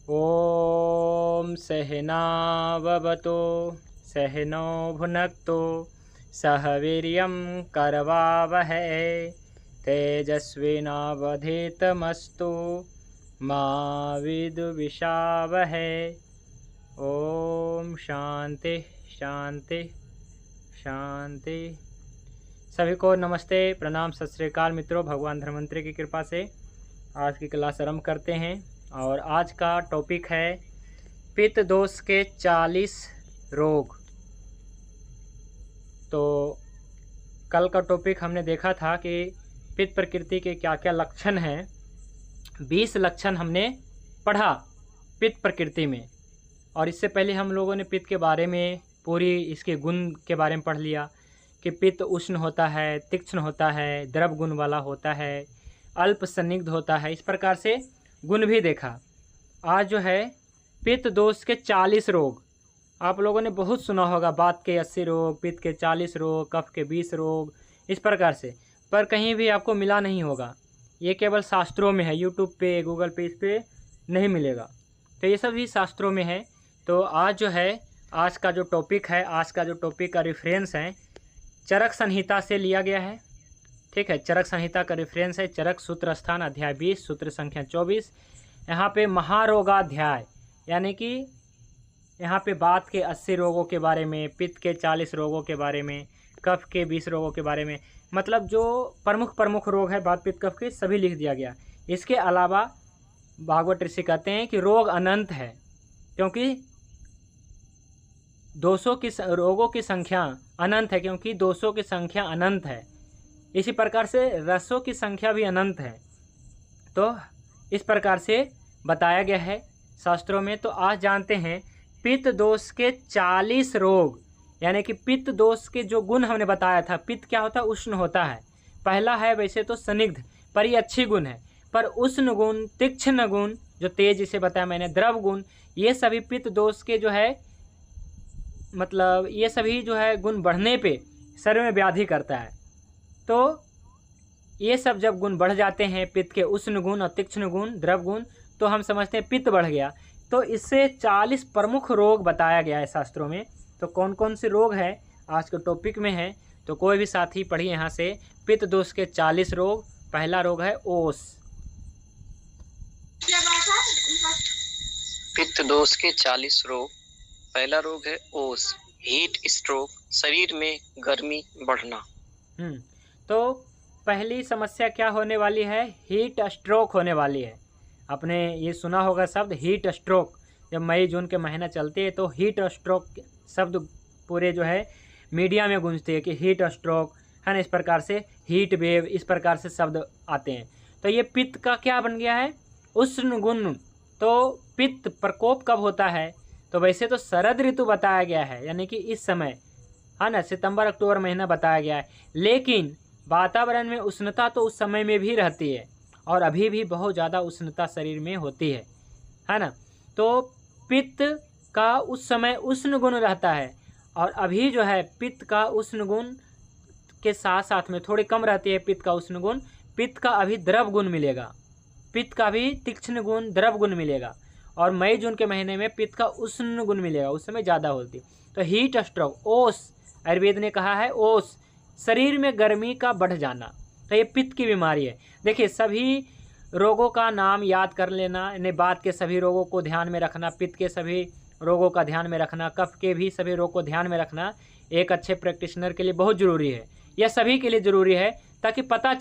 ॐ सहनाववतु सहनौ भुनक्तु सह वीर्यं करवावहै तेजस्विनावधीतमस्तु मा विद्विषावहै। ओम शांति शांति शांति। सभी को नमस्ते, प्रणाम, सत श्री अकाल मित्रों। भगवान धन्वंतरि की कृपा से आज की क्लास आरंभ करते हैं और आज का टॉपिक है पित्त दोष के 40 रोग। तो कल का टॉपिक हमने देखा था कि पित्त प्रकृति के क्या क्या लक्षण हैं। 20 लक्षण हमने पढ़ा पित्त प्रकृति में, और इससे पहले हम लोगों ने पित्त के बारे में पूरी इसके गुण के बारे में पढ़ लिया कि पित्त उष्ण होता है, तीक्ष्ण होता है, द्रव गुण वाला होता है, अल्प संदिग्ध होता है। इस प्रकार से गुण भी देखा। आज जो है पित्त दोष के 40 रोग। आप लोगों ने बहुत सुना होगा, वात के 80 रोग, पित्त के 40 रोग, कफ के 20 रोग, इस प्रकार से, पर कहीं भी आपको मिला नहीं होगा। ये केवल शास्त्रों में है, यूट्यूब पे, गूगल पे, इस पे नहीं मिलेगा। तो ये सब भी शास्त्रों में है। तो आज जो है, आज का जो टॉपिक है, आज का जो टॉपिक का रेफरेंस है चरक संहिता से लिया गया है। ठीक है, चरक संहिता का रेफरेंस है चरक सूत्र स्थान अध्याय 20 सूत्र संख्या 24। यहाँ पे महारोगाध्याय, यानी कि यहाँ पे वात के 80 रोगों के बारे में, पित्त के 40 रोगों के बारे में, कफ के 20 रोगों के बारे में, मतलब जो प्रमुख रोग है वात पित्त कफ के, सभी लिख दिया गया। इसके अलावा भागवत ऋषि कहते हैं कि रोग अनंत है, क्योंकि दोषों की रोगों की संख्या अनंत है, क्योंकि दोषों की संख्या अनंत है। इसी प्रकार से रसों की संख्या भी अनंत है। तो इस प्रकार से बताया गया है शास्त्रों में। तो आज जानते हैं पित्त दोष के 40 रोग, यानी कि पित्त दोष के जो गुण हमने बताया था। पित्त क्या होता है? उष्ण होता है। पहला है वैसे तो स्निग्ध, पर ये अच्छी गुण है। पर उष्ण गुण, तीक्ष्ण गुण, जो तेज जिसे बताया मैंने, द्रव गुण, ये सभी पित्त दोष के जो है, मतलब ये सभी जो है गुण बढ़ने पे शरीर में व्याधि करता है। तो ये सब जब गुण बढ़ जाते हैं, पित्त के उष्ण गुण और तीक्ष्ण गुण, द्रव गुण, तो हम समझते हैं पित्त बढ़ गया। तो इससे 40 प्रमुख रोग बताया गया है शास्त्रों में। तो कौन कौन से रोग है आज के टॉपिक में है, तो कोई भी साथी पढ़िए यहाँ से। पित्त दोष के 40 रोग। पहला रोग है ओस। पित्त दोष के 40 रोग। पहला रोग है ओस, हीट स्ट्रोक, शरीर में गर्मी बढ़ना। तो पहली समस्या क्या होने वाली है? हीट स्ट्रोक होने वाली है। आपने ये सुना होगा शब्द हीट स्ट्रोक। जब मई जून के महीना चलते हैं तो हीट स्ट्रोक शब्द पूरे जो है मीडिया में गूंजते हैं कि हीट स्ट्रोक है ना। इस प्रकार से हीट वेव, इस प्रकार से शब्द आते हैं। तो ये पित्त का क्या बन गया है? उष्ण गुण। तो पित्त प्रकोप कब होता है? तो वैसे तो शरद ऋतु बताया गया है, यानी कि इस समय है ना, सितंबर अक्टूबर महीना बताया गया है। लेकिन वातावरण में उष्णता तो उस समय में भी रहती है, और अभी भी बहुत ज़्यादा उष्णता शरीर में होती है ना। तो पित्त का उस समय उष्ण गुण रहता है, और अभी जो है पित्त का उष्ण गुण के साथ साथ में थोड़ी कम रहती है पित्त का उष्ण गुण। पित्त का अभी द्रव गुण मिलेगा, पित्त का भी तीक्ष्ण गुण, द्रव गुण मिलेगा, और मई जून के महीने में पित्त का उष्ण गुण मिलेगा, उस समय ज़्यादा होती। तो हीट स्ट्रोक, ओस, आयुर्वेद ने कहा है ओस, शरीर में गर्मी का बढ़ जाना। तो ये पित्त की बीमारी है। देखिए, सभी रोगों का नाम याद कर लेना, यानी वात के सभी रोगों को ध्यान में रखना, पित्त के सभी रोगों का ध्यान में रखना, कफ के भी सभी रोग को ध्यान में रखना एक अच्छे प्रैक्टिशनर के लिए बहुत ज़रूरी है। यह सभी के लिए ज़रूरी है, ताकि पता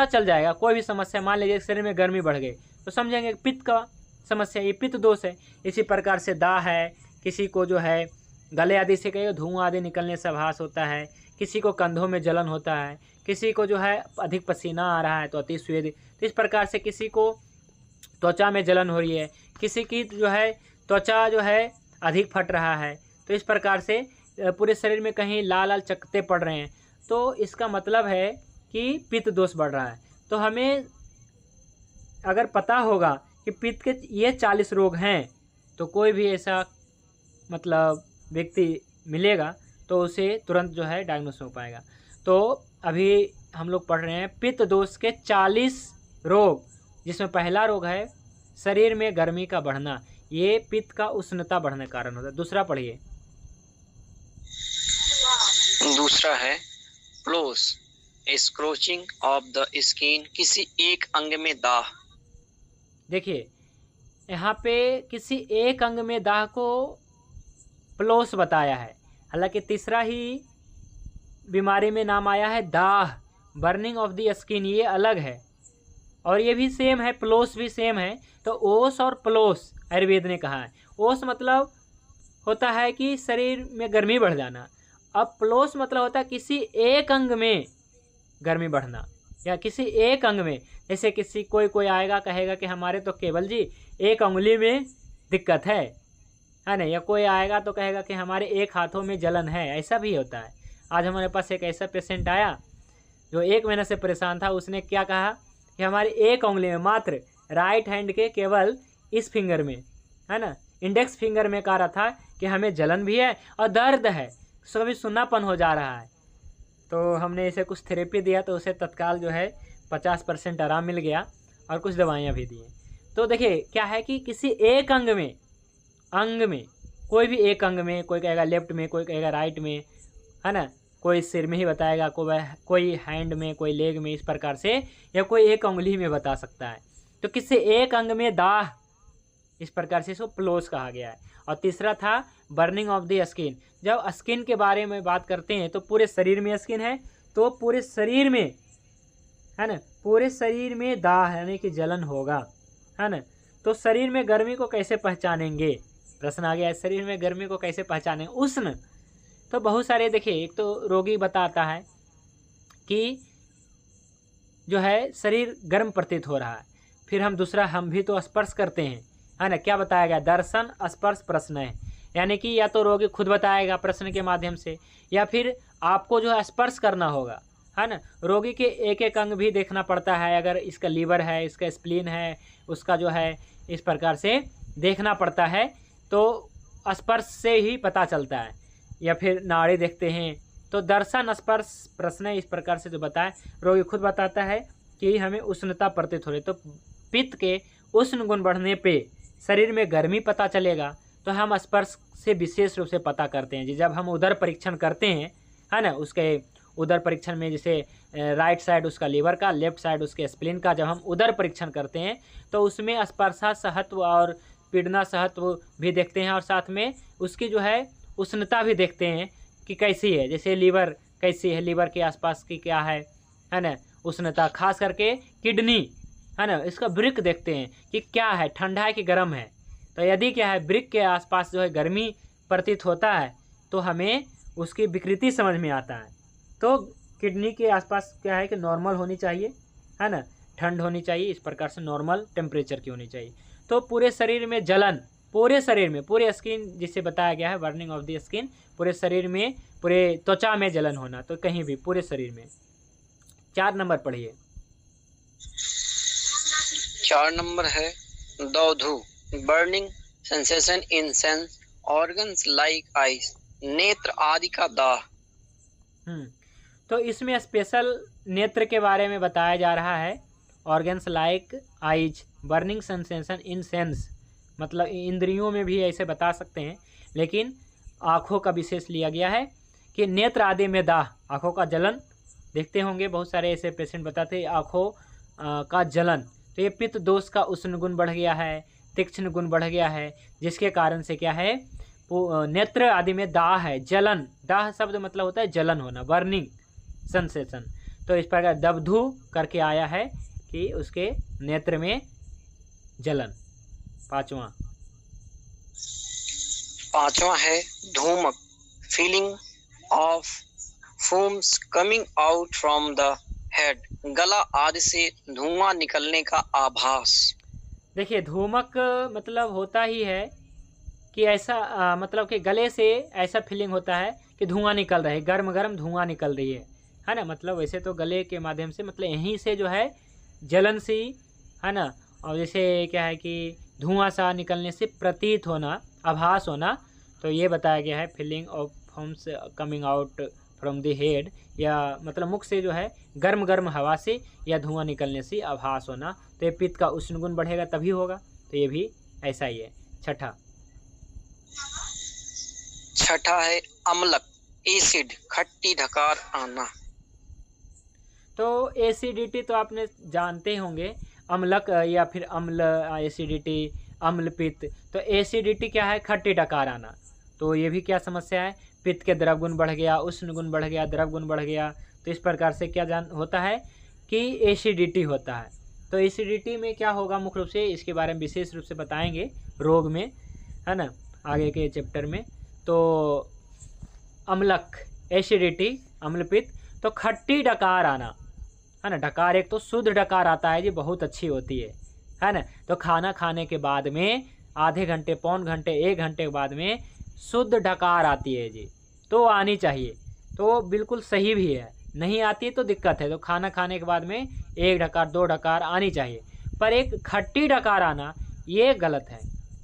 चल जाएगा कोई भी समस्या। मान लीजिए शरीर में गर्मी बढ़ गई तो समझेंगे पित्त का समस्या, ये पित्त दोष है। इसी प्रकार से दाह है, किसी को जो है गले आदि से कहीं धुआं आदि निकलने से आभास होता है, किसी को कंधों में जलन होता है, किसी को जो है अधिक पसीना आ रहा है तो अति स्वेद। तो इस प्रकार से किसी को त्वचा में जलन हो रही है, किसी की जो है त्वचा जो है अधिक फट रहा है। तो इस प्रकार से पूरे शरीर में कहीं लाल लाल चकत्ते पड़ रहे हैं, तो इसका मतलब है कि पित्त दोष बढ़ रहा है। तो हमें अगर पता होगा कि पित्त के ये 40 रोग हैं, तो कोई भी ऐसा मतलब व्यक्ति मिलेगा तो उसे तुरंत जो है डायग्नोस हो पाएगा। तो अभी हम लोग पढ़ रहे हैं पित्त दोष के 40 रोग, जिसमें पहला रोग है शरीर में गर्मी का बढ़ना, ये पित्त का उष्णता बढ़ने के कारण होता है। दूसरा पढ़िए। दूसरा है प्लोस, स्क्रोचिंग ऑफ द स्किन, किसी एक अंग में दाह। देखिए यहाँ पे किसी एक अंग में दाह को प्लोस बताया है, हालांकि तीसरा ही बीमारी में नाम आया है दाह, बर्निंग ऑफ द स्किन, ये अलग है और ये भी सेम है, प्लोस भी सेम है। तो ओस और प्लोस आयुर्वेद ने कहा है। ओस मतलब होता है कि शरीर में गर्मी बढ़ जाना, अब प्लोस मतलब होता है किसी एक अंग में गर्मी बढ़ना या किसी एक अंग में। जैसे किसी कोई आएगा कहेगा कि हमारे तो केवल जी एक उंगली में दिक्कत है ना, या कोई आएगा तो कहेगा कि हमारे एक हाथों में जलन है, ऐसा भी होता है। आज हमारे पास एक ऐसा पेशेंट आया जो 1 महीने से परेशान था, उसने क्या कहा कि हमारी एक उंगली में, मात्र राइट हैंड के केवल इस फिंगर में, है ना, इंडेक्स फिंगर में कह रहा था कि हमें जलन भी है और दर्द है, कभी सुन्नापन हो जा रहा है। तो हमने इसे कुछ थेरेपी दिया तो उसे तत्काल जो है 50% आराम मिल गया और कुछ दवाइयाँ भी दी। तो देखिए क्या है कि किसी एक अंग में कोई भी एक अंग में, कोई कहेगा लेफ्ट में, कोई कहेगा राइट में, है ना, कोई सिर में ही बताएगा, कोई हैंड में, कोई लेग में, इस प्रकार से, या कोई एक उंगली में बता सकता है। तो किसी एक अंग में दाह, इस प्रकार से इसको प्लोस कहा गया है। और तीसरा था बर्निंग ऑफ द स्किन। जब स्किन के बारे में बात करते हैं तो पूरे शरीर में स्किन है, तो पूरे शरीर में, है ना, पूरे शरीर में दाह यानी कि जलन होगा, है ना। तो शरीर में गर्मी को कैसे पहचानेंगे, प्रश्न आ गया है, शरीर में गर्मी को कैसे पहचानेंगे। उष्ण तो बहुत सारे, देखिए एक तो रोगी बताता है कि जो है शरीर गर्म प्रतीत हो रहा है, फिर हम भी तो स्पर्श करते हैं, है ना, क्या बताया गया, दर्शन स्पर्श प्रश्न है, यानी कि या तो रोगी खुद बताएगा प्रश्न के माध्यम से, या फिर आपको जो है स्पर्श करना होगा, है ना। रोगी के एक एक अंग भी देखना पड़ता है, अगर इसका लीवर है, इसका स्प्लीन है, उसका जो है इस प्रकार से देखना पड़ता है, तो स्पर्श से ही पता चलता है, या फिर नाड़ी देखते हैं। तो दर्शन स्पर्श प्रश्न इस प्रकार से जो बताए, रोगी खुद बताता है कि हमें उष्णता प्रतीत हो रही। तो पित्त के उष्ण गुण बढ़ने पे शरीर में गर्मी पता चलेगा, तो हम स्पर्श से विशेष रूप से पता करते हैं। जब हम उदर परीक्षण करते हैं, है ना, उसके उदर परीक्षण में जैसे राइट साइड उसका लीवर का, लेफ्ट साइड उसके स्प्लीन का, जब हम उदर परीक्षण करते हैं तो उसमें स्पर्शा सहत्व और पीड़ना सहत्व भी देखते हैं, और साथ में उसकी जो है उष्णता भी देखते हैं कि कैसी है, जैसे लीवर कैसी है, लीवर के आसपास की क्या है ना उष्णता, खास करके किडनी, है ना, इसका वृक्क देखते हैं कि क्या है, ठंडा है कि गर्म है। तो यदि क्या है वृक्क के आसपास जो है गर्मी प्रतीत होता है तो हमें उसकी विकृति समझ में आता है। तो किडनी के आसपास क्या है कि नॉर्मल होनी चाहिए, है ना, ठंड होनी चाहिए, इस प्रकार से नॉर्मल टेम्परेचर की होनी चाहिए। तो पूरे शरीर में जलन, पूरे शरीर में, पूरे स्किन जिसे बताया गया है बर्निंग ऑफ द स्किन, पूरे शरीर में, पूरे त्वचा में जलन होना, तो कहीं भी पूरे शरीर में। 4 नंबर पढ़िए। 4 नंबर है दौधु, burning sensation in sense organs like eyes, नेत्र आदि का दाह। तो इसमें स्पेशल नेत्र के बारे में बताया जा रहा है, organs like eyes, burning sensation in sense, मतलब इंद्रियों में भी ऐसे बता सकते हैं, लेकिन आँखों का विशेष लिया गया है कि नेत्र आदि में दाह, आँखों का जलन। देखते होंगे बहुत सारे ऐसे पेशेंट बताते हैं आँखों का जलन, तो ये पित्त दोष का उष्ण गुण बढ़ गया है, तीक्ष्ण गुण बढ़ गया है, जिसके कारण से क्या है नेत्र आदि में दाह है, जलन। दाह शब्द मतलब होता है जलन होना, बर्निंग सेंसेशन। तो इस प्रकार दबधु करके आया है कि उसके नेत्र में जलन। पांचवा है धूमक, feeling of fumes coming out from the head, गला आदि से धुआं निकलने का आभास। देखिए धूमक मतलब होता ही है कि ऐसा मतलब कि गले से ऐसा फीलिंग होता है कि धुआं निकल रहा है, गर्म गर्म धुआं निकल रही है ना। मतलब वैसे तो गले के माध्यम से, मतलब यहीं से जो है जलन सी, है ना, और जैसे क्या है कि धुआं सा निकलने से प्रतीत होना, आभास होना। तो ये बताया गया है feeling of fumes coming out from the head, या मतलब मुख से जो है गर्म गर्म हवा से या धुआं निकलने से आभास होना। तो ये पित्त का उष्ण गुण बढ़ेगा तभी होगा, तो ये भी ऐसा ही है। छठा है अम्लक, एसिड, खट्टी ढकार आना। तो एसिडिटी तो आपने जानते ही होंगे, अम्लक या फिर अम्ल, एसिडिटी, अम्ल पित्त। तो एसिडिटी क्या है? खट्टी डकार आना। तो ये भी क्या समस्या है? पित्त के द्रव गुण बढ़ गया, उष्ण गुण बढ़ गया, द्रव गुण बढ़ गया। तो इस प्रकार से क्या होता है कि एसिडिटी होता है। तो एसिडिटी में क्या होगा मुख्य रूप से, इसके बारे में विशेष रूप से बताएंगे रोग में, है ना, आगे के चैप्टर में। तो अम्लक, एसिडिटी, अम्लपित्त, तो खट्टी डकार आना, है ना। डकार एक तो शुद्ध डकार आता है जी, बहुत अच्छी होती है ना। तो खाना खाने के बाद में आधे घंटे, पौन घंटे, 1 घंटे के बाद में शुद्ध डकार आती है जी, तो आनी चाहिए। तो बिल्कुल सही भी है, नहीं आती है तो दिक्कत है। तो खाना खाने के बाद में 1 डकार, 2 डकार आनी चाहिए, पर एक खट्टी डकार आना ये गलत है।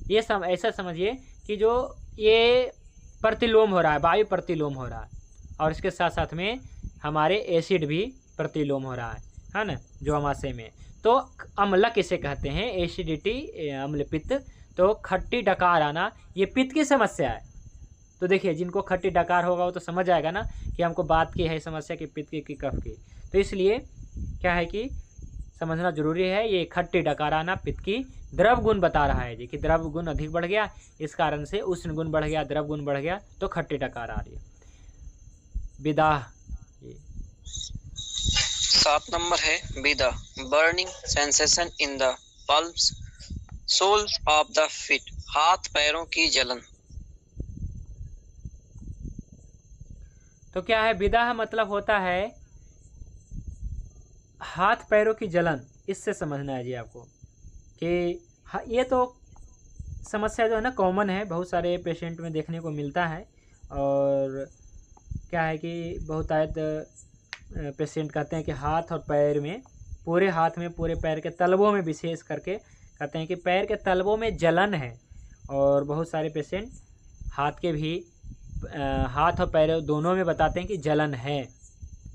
ये ऐसा समझिए कि जो ये प्रतिलोम हो रहा है, वायु प्रतिलोम हो रहा है, और इसके साथ साथ में हमारे एसिड भी प्रतिलोम हो रहा है ना, जो अमाशय में। तो अम्लक इसे कहते हैं, एसिडिटी, अम्लपित्त। तो खट्टी डकार आना ये पित्त की समस्या है। तो देखिए, जिनको खट्टी डकार होगा वो तो समझ आएगा ना कि हमको बात की है समस्या की, पित्त की कफ की। तो इसलिए क्या है कि समझना जरूरी है, ये खट्टी डकार आना पित्त की द्रव गुण बता रहा है जी, कि द्रव गुण अधिक बढ़ गया, इस कारण से उष्ण गुण बढ़ गया, द्रव गुण बढ़ गया, तो खट्टी डकार आ रही है। विदाह 7 नंबर है विदा, burning sensation in the palms, soles of the feet, हाथ पैरों की जलन। तो क्या है? विदाह मतलब होता है हाथ पैरों की जलन। इससे समझना है जी आपको कि ये तो समस्या जो है ना कॉमन है, बहुत सारे पेशेंट में देखने को मिलता है। और क्या है कि बहुत आयत पेशेंट कहते हैं कि हाथ और पैर में, पूरे हाथ में, पूरे पैर के तलवों में विशेष करके कहते हैं कि पैर के तलवों में जलन है। और बहुत सारे पेशेंट हाथ के भी, हाथ और पैर दोनों में बताते हैं कि जलन है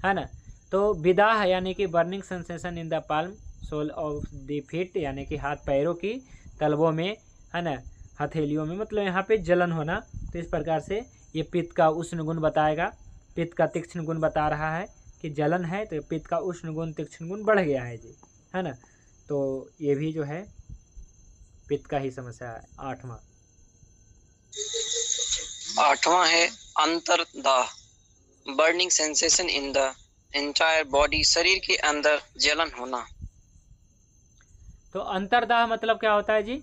ना। तो विदाह यानी कि burning sensation in the palm sole of the feet, यानी कि हाथ पैरों की तलवों में, है ना, हथेलियों में, मतलब यहाँ पे जलन होना। तो इस प्रकार से ये पित्त का उष्ण गुण बताएगा, पित्त का तीक्ष्ण गुण बता रहा है कि जलन है, तो पित्त का उष्ण गुण, तीक्ष्ण गुण बढ़ गया है जी, है ना। तो ये भी जो है पित्त का ही समस्या है। 8वां है अंतर्दाह, burning sensation in the entire body, शरीर के अंदर जलन होना। तो अंतर्दाह मतलब क्या होता है जी?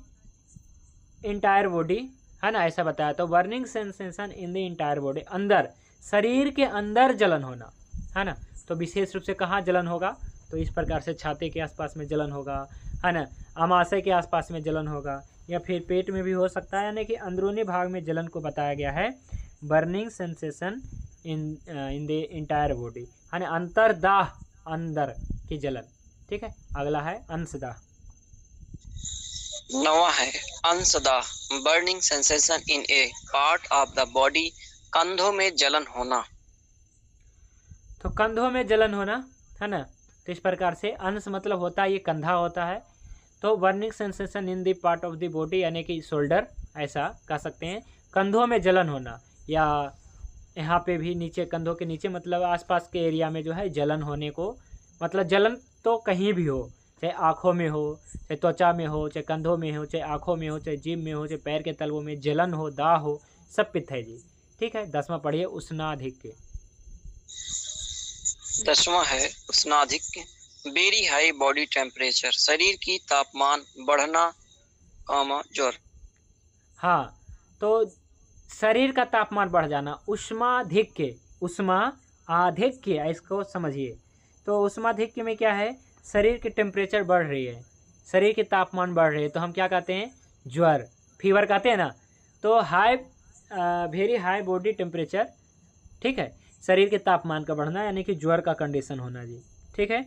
इंटायर बॉडी, है ना, ऐसा बताया। तो burning sensation in the entire body, अंदर, शरीर के अंदर जलन होना, है ना। तो विशेष रूप से कहाँ जलन होगा? तो इस प्रकार से छाती के आसपास में जलन होगा, है ना, अमाशय के आसपास में जलन होगा, या फिर पेट में भी हो सकता है, यानी कि अंदरूनी भाग में जलन को बताया गया है burning sensation in the entire body, है ना। अंतर्दाह, अंदर की जलन। ठीक है, अगला है अंशदाह। 9वां है अंशदाह, burning sensation in a part of the body, कंधों में जलन होना। तो कंधों में जलन होना, है ना। तो इस प्रकार से अंश मतलब होता है ये कंधा होता है। तो burning sensation in the part of the body यानी कि शोल्डर, ऐसा कह सकते हैं। कंधों में जलन होना, या यहाँ पे भी नीचे, कंधों के नीचे, मतलब आसपास के एरिया में जो है जलन होने को, मतलब जलन तो कहीं भी हो, चाहे आँखों में हो, चाहे त्वचा में हो, चाहे कंधों में हो, चाहे आँखों में हो, चाहे जीभ में हो, चाहे पैर के तलवों में जलन हो, दाह हो, सब पित्त है जी। ठीक है, 10वां पढ़िए उष्णाधिक्य। 10वां है उष्णाधिक्य, वेरी हाई बॉडी टेम्परेचर, शरीर की तापमान बढ़ना, ज्वर। हाँ, तो शरीर का तापमान बढ़ जाना, उष्माधिक्य, उष्माधिक्य, इसको समझिए। तो उष्माधिक्य में क्या है? शरीर की टेम्परेचर बढ़ रही है, शरीर की तापमान बढ़ रही है, तो हम क्या कहते हैं? ज्वर, फीवर कहते हैं ना। तो वेरी हाई बॉडी टेम्परेचर, ठीक है, शरीर के तापमान का बढ़ना, यानी कि ज्वर का कंडीशन होना जी। ठीक है,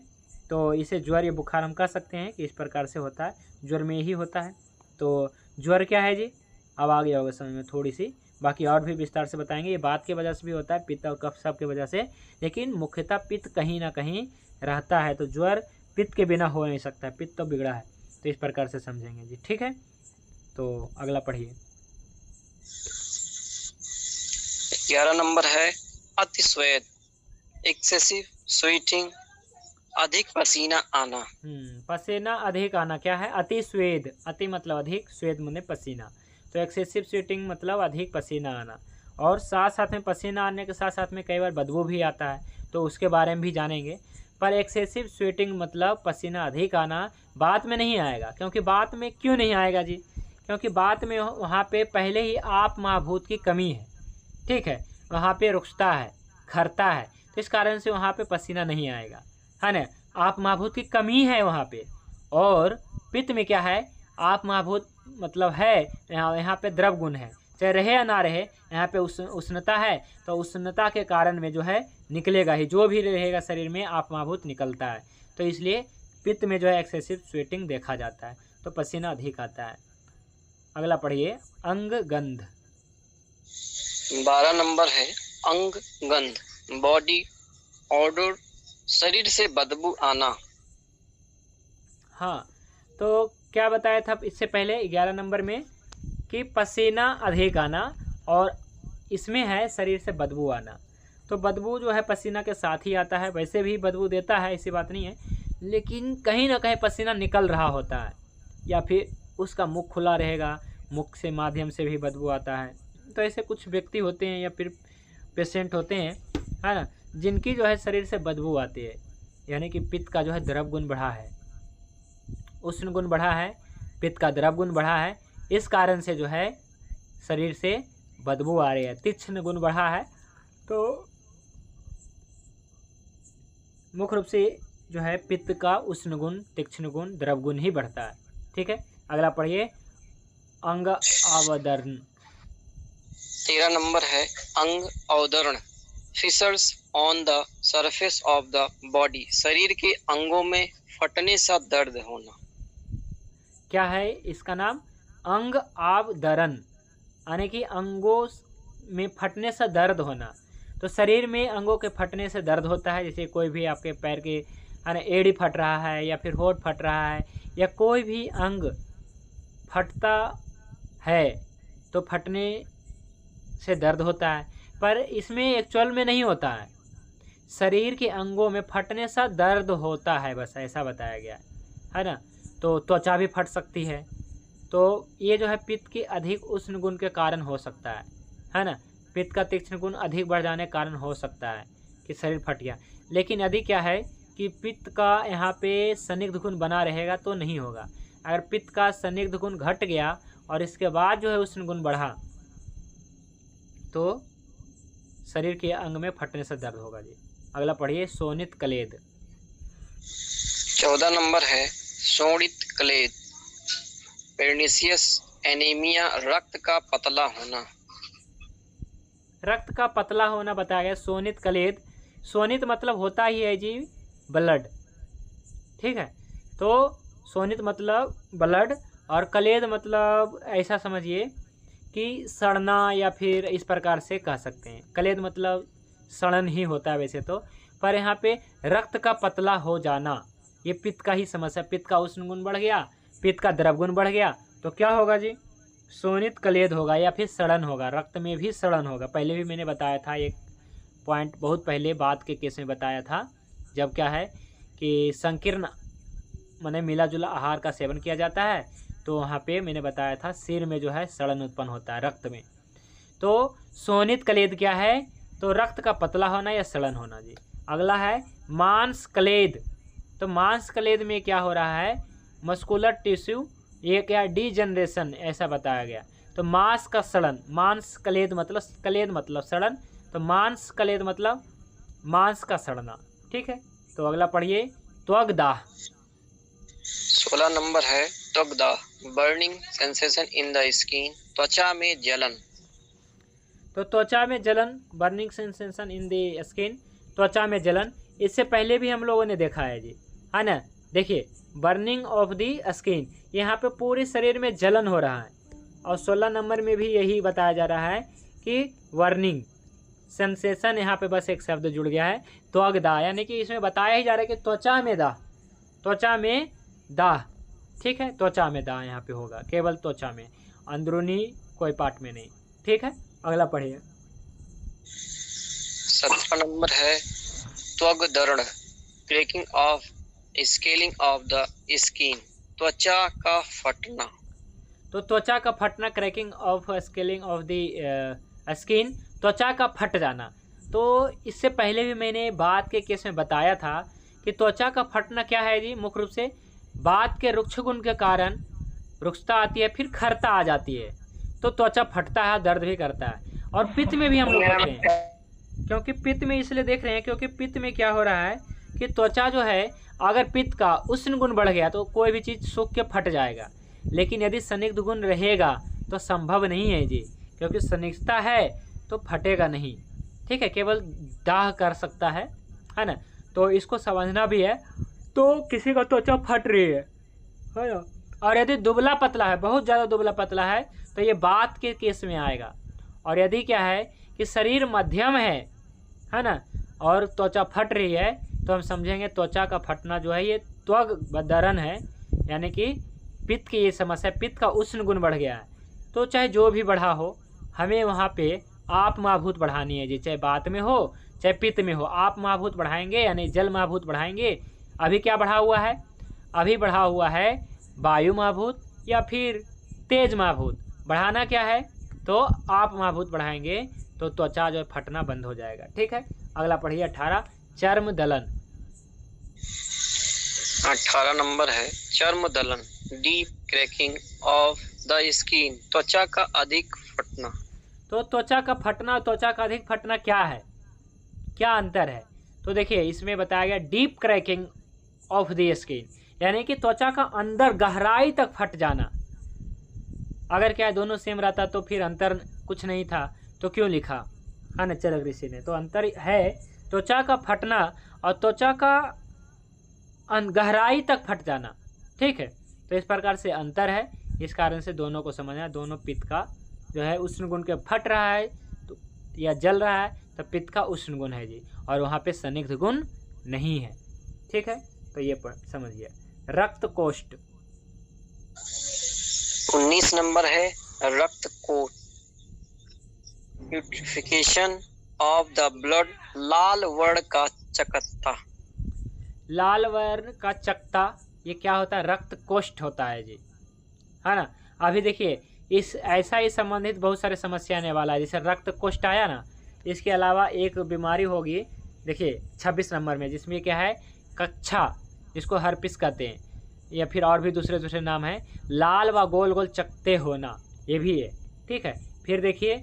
तो इसे ज्वर या बुखार हम कह सकते हैं कि इस प्रकार से होता है, ज्वर में ही होता है। तो ज्वर क्या है जी? अब आ गया होगा समझ में थोड़ी सी, बाकी और भी विस्तार से बताएंगे। ये बात की वजह से भी होता है, पित्त और कफ सब की वजह से, लेकिन मुख्यतः पित्त कहीं ना कहीं रहता है। तो ज्वर पित्त के बिना हो नहीं सकता, पित्त तो बिगड़ा है। तो इस प्रकार से समझेंगे जी। ठीक है। तो अगला पढ़िए। 11 नंबर है अतिस्वेद, एक्सेसिव स्वेटिंग, अधिक पसीना आना। पसीना अधिक आना क्या है? अति स्वेद, अति मतलब अधिक, स्वेद माने पसीना, तो एक्सेसिव स्वेटिंग मतलब अधिक पसीना आना। और साथ साथ में पसीना आने के साथ साथ में कई बार बदबू भी आता है, तो उसके बारे में भी जानेंगे। पर एक्सेसिव स्वेटिंग मतलब पसीना अधिक आना बाद में नहीं आएगा। क्योंकि बाद में क्यों नहीं आएगा जी? क्योंकि बाद में वहाँ पे पहले ही आप महाभूत की कमी है, ठीक है, वहाँ पे रुकता है, खरता है, तो इस कारण से वहाँ पे पसीना नहीं आएगा, है ना। आप महाभूत की कमी है वहाँ पे। और पित्त में क्या है? आप महाभूत मतलब है, यहाँ पे द्रव गुण है, चाहे रहे या ना रहे, यहाँ पे उष्णता है, तो उष्णता के कारण में जो है निकलेगा ही, जो भी रहेगा शरीर में आप महाभूत निकलता है। तो इसलिए पित्त में जो है एक्सेसिव स्वेटिंग देखा जाता है, तो पसीना अधिक आता है। अगला पढ़िए, अंग गंध। 12 नंबर है अंग गंध, बॉडी ऑडर, शरीर से बदबू आना। हाँ, तो क्या बताया था इससे पहले 11 नंबर में कि पसीना अधिक आना, और इसमें है शरीर से बदबू आना। तो बदबू जो है पसीना के साथ ही आता है, वैसे भी बदबू देता है, ऐसी बात नहीं है, लेकिन कहीं ना कहीं पसीना निकल रहा होता है, या फिर उसका मुख खुला रहेगा, मुख से माध्यम से भी बदबू आता है। तो ऐसे कुछ व्यक्ति होते हैं या फिर पेशेंट होते हैं, है ना, जिनकी जो है शरीर से बदबू आती है, यानी कि पित्त का जो है द्रव गुण बढ़ा है, उष्ण गुण बढ़ा है, पित्त का द्रव गुण बढ़ा है, इस कारण से जो है शरीर से बदबू आ रही है। तीक्ष्ण गुण बढ़ा है, तो मुख्य रूप से जो है पित्त का उष्ण गुण, तीक्ष्ण गुण, द्रव गुण ही बढ़ता है, ठीक है। अगला पढ़िए, अंग अवदरण। 13 नंबर है अंग अवदरण, fissures on the surface of the body, शरीर के अंगों में फटने सा दर्द होना। क्या है इसका नाम? अंग अवदरण, यानी कि अंगों में फटने से दर्द होना। तो शरीर में अंगों के फटने से दर्द होता है, जैसे कोई भी आपके पैर के एड़ी फट रहा है, या फिर होठ फट रहा है, या कोई भी अंग फटता है तो फटने से दर्द होता है। पर इसमें एक्चुअल में नहीं होता है, शरीर के अंगों में फटने से दर्द होता है, बस ऐसा बताया गया है ना। तो त्वचा भी फट सकती है, तो ये जो है पित्त के अधिक उष्ण गुण के कारण हो सकता है ना। पित्त का तीक्ष्ण गुण अधिक बढ़ जाने के कारण हो सकता है कि शरीर फट गया। लेकिन यदि क्या है कि पित्त का यहाँ पे संदिग्ध गुण बना रहेगा तो नहीं होगा। अगर पित्त का संदिग्ध गुण घट गया और इसके बाद जो है उष्ण गुण बढ़ा, तो शरीर के अंग में फटने से दर्द होगा जी। अगला पढ़िए, शोणित कलेद। 14 नंबर है शोणित कलेद, पेर्निशियस एनीमिया, रक्त का पतला होना। रक्त का पतला होना बताया गया। शोणित कलेद, शोणित मतलब होता ही है जी ब्लड, ठीक है। तो शोणित मतलब ब्लड, और कलेद मतलब ऐसा समझिए कि सड़ना, या फिर इस प्रकार से कह सकते हैं। कलेद मतलब सड़न ही होता है वैसे तो, पर यहाँ पे रक्त का पतला हो जाना, ये पित्त का ही समस्या। पित्त का उष्ण गुण बढ़ गया, पित्त का द्रव गुण बढ़ गया, तो क्या होगा जी? शोणित कलेद होगा, या फिर सड़न होगा, रक्त में भी सड़न होगा। पहले भी मैंने बताया था एक पॉइंट, बहुत पहले बात के केस में बताया था, जब क्या है कि संकीर्ण माने मिला जुला आहार का सेवन किया जाता है, तो वहाँ पे मैंने बताया था सिर में जो है सड़न उत्पन्न होता है, रक्त में। तो शोणित कलेद क्या है? तो रक्त का पतला होना या सड़न होना जी। अगला है मांस कलेद। तो मांस कलेद में क्या हो रहा है? मस्कुलर टिश्यू, ये क्या डीजनरेशन, ऐसा बताया गया। तो मांस का सड़न, मांस कलेद मतलब सड़न, तो मांस कलेद मतलब मांस का सड़ना, ठीक है। तो अगला पढ़िए, त्वगदाह। 16 नंबर है त्वगदाह, burning sensation in the skin, त्वचा में जलन। तो त्वचा में जलन, burning sensation in the skin, त्वचा में जलन, इससे पहले भी हम लोगों ने देखा है जी, है ना। देखिए, बर्निंग ऑफ द स्किन, यहाँ पे पूरे शरीर में जलन हो रहा है। और 16 नंबर में भी यही बताया जा रहा है कि बर्निंग सेंसेशन, यहाँ पे बस एक शब्द जुड़ गया है, त्वगदाह, यानी कि इसमें बताया ही जा रहा है कि त्वचा में दाह, त्वचा में दाह, ठीक है, त्वचा में दाह यहाँ पे होगा, केवल त्वचा में, अंदरूनी कोई पार्ट में नहीं। ठीक है, अगला पढ़िए। 17 नंबर है त्वग्दरण, cracking of scaling of the skin, त्वचा का फटना। तो त्वचा का फटना, cracking of scaling of the skin, त्वचा का फट जाना। तो इससे पहले भी मैंने बात के केस में बताया था कि त्वचा का फटना क्या है जी, मुख्य रूप से बात के रुक्ष गुण के कारण रुक्षता आती है, फिर खरता आ जाती है, तो त्वचा फटता है, दर्द भी करता है। और पित्त में भी हम लोग होते हैं, क्योंकि पित्त में इसलिए देख रहे हैं क्योंकि पित्त में क्या हो रहा है कि त्वचा जो है, अगर पित्त का उष्ण गुण बढ़ गया तो कोई भी चीज़ सूख के फट जाएगा, लेकिन यदि स्निग्ध गुण रहेगा तो संभव नहीं है जी, क्योंकि स्निग्धता है तो फटेगा नहीं। ठीक है, केवल दाह कर सकता है ना, तो इसको समझना भी है। तो किसी का त्वचा फट रही है ना, और यदि दुबला पतला है, बहुत ज़्यादा दुबला पतला है, तो ये बात के केस में आएगा। और यदि क्या है कि शरीर मध्यम है ना, और त्वचा फट रही है, तो हम समझेंगे त्वचा का फटना जो है ये त्वग्दरण है, यानी कि पित्त की ये समस्या, पित्त का उष्ण गुण बढ़ गया है। तो चाहे जो भी बढ़ा हो, हमें वहाँ पे आप महाभूत बढ़ानी है जी, चाहे बात में हो चाहे पित्त में हो, आप महाभूत बढ़ाएंगे यानी जल महाभूत बढ़ाएंगे। अभी क्या बढ़ा हुआ है, अभी बढ़ा हुआ है वायु महाभूत या फिर तेज महाभूत। बढ़ाना क्या है, तो आप महाभूत बढ़ाएंगे तो त्वचा जो है फटना बंद हो जाएगा। ठीक है, अगला पढ़िए 18 चर्म दलन। 18 नंबर है चर्म दलन, deep cracking of the skin, त्वचा का अधिक फटना। तो त्वचा का फटना और त्वचा का अधिक फटना क्या है, क्या अंतर है? तो देखिए इसमें बताया गया deep cracking of the skin, यानी कि त्वचा का अंदर गहराई तक फट जाना। अगर क्या है दोनों सेम रहता तो फिर अंतर कुछ नहीं था, तो क्यों लिखा है ना चरक ऋषि ने। तो अंतर है त्वचा का फटना और त्वचा का गहराई तक फट जाना। ठीक है, तो इस प्रकार से अंतर है, इस कारण से दोनों को समझना। दोनों पित्त का जो है उष्ण गुण के फट रहा है तो या जल रहा है, तो पित्त का उष्ण गुण है जी, और वहाँ पे स्निग्ध गुण नहीं है। ठीक है, तो ये समझिए। रक्त कोष्ठ 19 नंबर है रक्त कोष्ठ, प्यूरिफिकेशन ऑफ द ब्लड, लाल वर्ण का चकत्ता। लाल वर्ण का चकत्ता, ये क्या होता है, रक्त कोष्ठ होता है जी, है ना। अभी देखिए इस ऐसा ही संबंधित बहुत सारे समस्या आने वाला है, जैसे रक्त कोष्ठ आया ना, इसके अलावा एक बीमारी होगी, देखिए 26 नंबर में, जिसमें क्या है कच्छा, जिसको हर्पिस कहते हैं, या फिर और भी दूसरे दूसरे नाम हैं। लाल व गोल गोल चकत्ते होना, ये भी है। ठीक है, फिर देखिए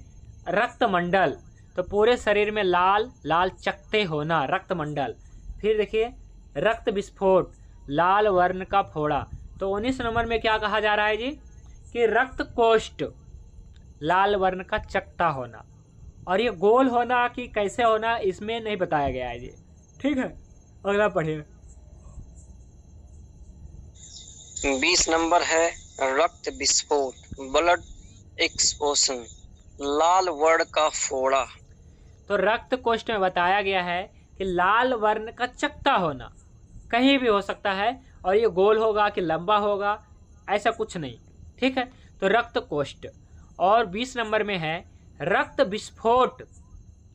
रक्त मंडल, तो पूरे शरीर में लाल लाल चकत्ते होना, रक्त मंडल। फिर देखिए रक्त विस्फोट, लाल वर्ण का फोड़ा। तो 19 नंबर में क्या कहा जा रहा है जी, कि रक्त कोष्ठ, लाल वर्ण का चकत्ता होना, और ये गोल होना कि कैसे होना इसमें नहीं बताया गया है जी। ठीक है, अगला पढ़िए। 20 नंबर है रक्त विस्फोट, ब्लड एक्सपोजन, लाल वर्ण का फोड़ा। तो रक्त कोष्ठ में बताया गया है कि लाल वर्ण का चकत्ता होना, कहीं भी हो सकता है, और ये गोल होगा कि लंबा होगा, ऐसा कुछ नहीं। ठीक है, तो रक्त कोष्ठ। और 20 नंबर में है रक्त विस्फोट,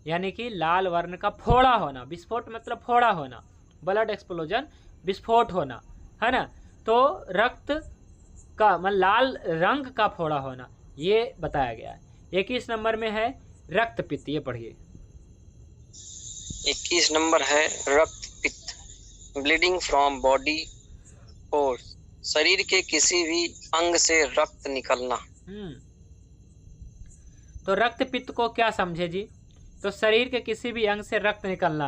यानी कि लाल वर्ण का फोड़ा होना। विस्फोट मतलब फोड़ा होना, ब्लड एक्सप्लोजन, विस्फोट होना, है ना। तो रक्त का मतलब लाल रंग का फोड़ा होना, ये बताया गया है। 21 नंबर में है रक्त पित्त, ये पढ़िए। 21 नंबर है रक्त पित्त, ब्लीडिंग फ्रॉम बॉडी और शरीर के किसी भी अंग से रक्त निकलना। तो रक्त पित्त को क्या समझे जी, तो शरीर के किसी भी अंग से रक्त निकलना,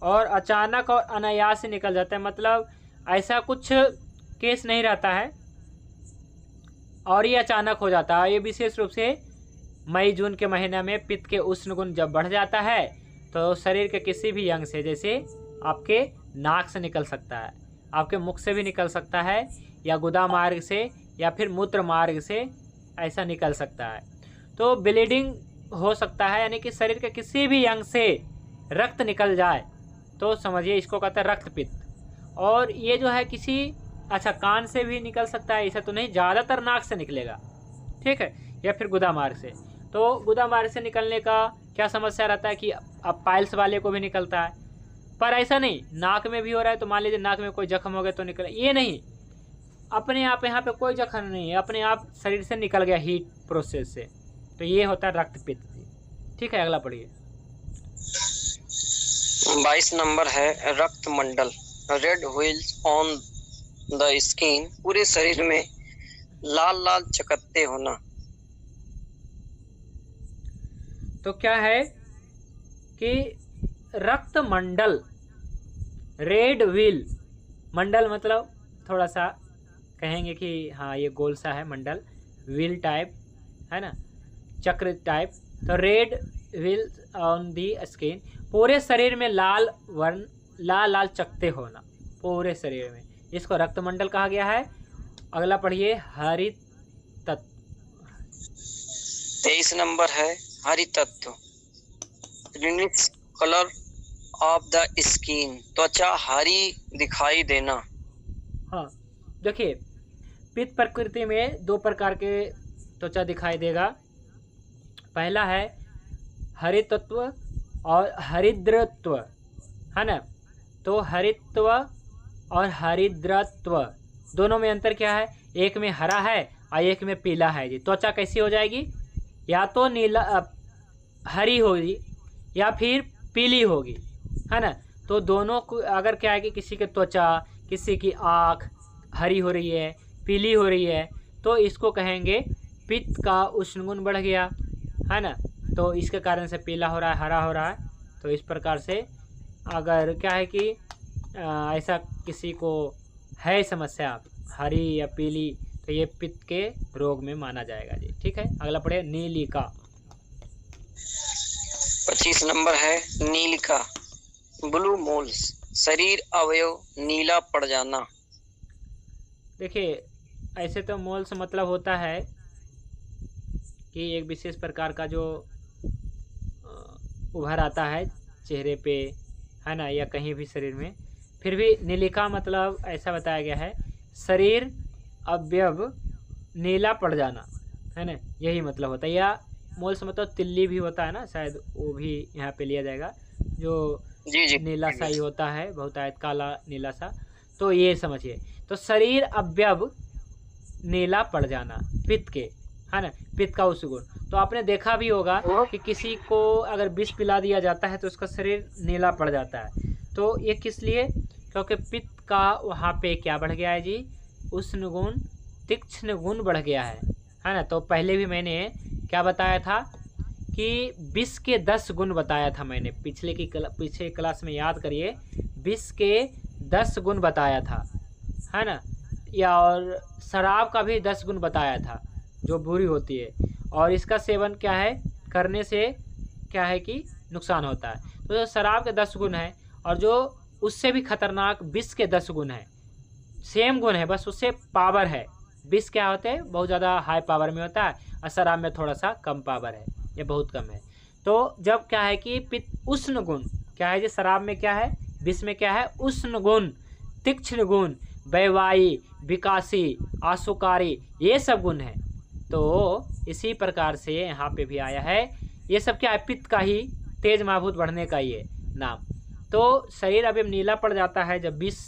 और अचानक और अनायास से निकल जाता है, मतलब ऐसा कुछ केस नहीं रहता है, और ये अचानक हो जाता है। ये विशेष रूप से मई जून के महीने में पित्त के उष्ण गुण जब बढ़ जाता है, तो शरीर के किसी भी अंग से, जैसे आपके नाक से निकल सकता है, आपके मुख से भी निकल सकता है, या गुदा मार्ग से, या फिर मूत्र मार्ग से ऐसा निकल सकता है। तो ब्लीडिंग हो सकता है, यानी कि शरीर के किसी भी अंग से रक्त निकल जाए, तो समझिए इसको कहते हैं रक्तपित्त। और ये जो है किसी अच्छा कान से भी निकल सकता है, ऐसा तो नहीं, ज़्यादातर नाक से निकलेगा, ठीक है, या फिर गुदा मार्ग से। तो गुदा मार्ग से निकलने का क्या समस्या रहता है कि अब पाइल्स वाले को भी निकलता है, पर ऐसा नहीं नाक में भी हो रहा है। तो मान लीजिए नाक में कोई जख्म हो गया तो निकल, ये नहीं, अपने आप यहाँ पे कोई जख्म नहीं है, अपने आप शरीर से निकल गया हीट प्रोसेस से। तो ये होता है रक्तपित्त, ठीक है। अगला पढ़िए। 22 नंबर है रक्त मंडल, red wheels on the skin, पूरे शरीर में लाल लाल चकत्ते होना। तो क्या है कि रक्त मंडल, रेड व्हील, मंडल मतलब थोड़ा सा कहेंगे कि हाँ ये गोल सा है मंडल, व्हील टाइप है ना, चक्र टाइप। तो red wheel on the skin, पूरे शरीर में लाल वर्ण, लाल लाल चकत्ते होना पूरे शरीर में, इसको रक्तमंडल कहा गया है। अगला पढ़िए हरित तत्व। 23 नंबर है हरित तत्व, greenish colour of the skin, त्वचा हरी दिखाई देना। हाँ देखिए, पित्त प्रकृति में दो प्रकार के त्वचा दिखाई देगा। पहला है हरित तत्व और हरिद्रत्व, है ना। तो हरित्व और हरिद्रत्व दोनों में अंतर क्या है, एक में हरा है और एक में पीला है जी। त्वचा कैसी हो जाएगी, या तो नीला हरी होगी या फिर पीली होगी, है ना। तो दोनों को अगर क्या है कि किसी की त्वचा, किसी की आँख हरी हो रही है, पीली हो रही है, तो इसको कहेंगे पित्त का उष्ण गुण बढ़ गया, है ना। तो इसके कारण से पीला हो रहा है, हरा हो रहा है। तो इस प्रकार से अगर क्या है कि ऐसा किसी को है समस्या हरी या पीली, तो ये पित्त के रोग में माना जाएगा जी, ठीक है। अगला पढ़े नीलिका। 25 नंबर है नीलिका, ब्लू मोल्स, शरीर अवयव नीला पड़ जाना। देखिए ऐसे तो मोल्स मतलब होता है कि एक विशेष प्रकार का जो उभर आता है चेहरे पे, है ना, या कहीं भी शरीर में। फिर भी नीलिका मतलब ऐसा बताया गया है शरीर अवयव नीला पड़ जाना, है ना, यही मतलब होता है। या मोल्स मतलब तिल्ली भी होता है ना, शायद वो भी यहाँ पे लिया जाएगा, जो जी नीला सा ही होता है, बहुतायत काला नीला सा। तो ये समझिए, तो शरीर अवयव नीला पड़ जाना पित्त के, है ना, पित्त का उस गुण। तो आपने देखा भी होगा कि किसी को अगर विष पिला दिया जाता है तो उसका शरीर नीला पड़ जाता है। तो ये किस लिए, क्योंकि पित्त का वहाँ पे क्या बढ़ गया है जी, उष्ण गुण, तीक्ष्ण गुण बढ़ गया है ना। तो पहले भी मैंने क्या बताया था कि विष के 10 गुण बताया था मैंने, पिछले क्लास में याद करिए, विष के 10 गुण बताया था, है ना। या और शराब का भी 10 गुण बताया था जो बुरी होती है, और इसका सेवन क्या है करने से क्या है कि नुकसान होता है। तो शराब के 10 गुण है, और जो उससे भी खतरनाक विष के 10 गुण है, सेम गुण है, बस उससे पावर है। विष क्या होते हैं, बहुत ज़्यादा हाई पावर में होता है, और शराब में थोड़ा सा कम पावर है, ये बहुत कम है। तो जब क्या है कि पित्त उष्ण गुण क्या है जी, शराब में क्या है, विष में क्या है, उष्ण गुण, तीक्ष्ण गुण, वैवाही, विकासी, आशुकारी, ये सब गुण है। तो इसी प्रकार से यहाँ पे भी आया है, ये सब क्या है, पित्त का ही तेज महाभूत बढ़ने का ये नाम। तो शरीर अवयव नीला पड़ जाता है, जब विष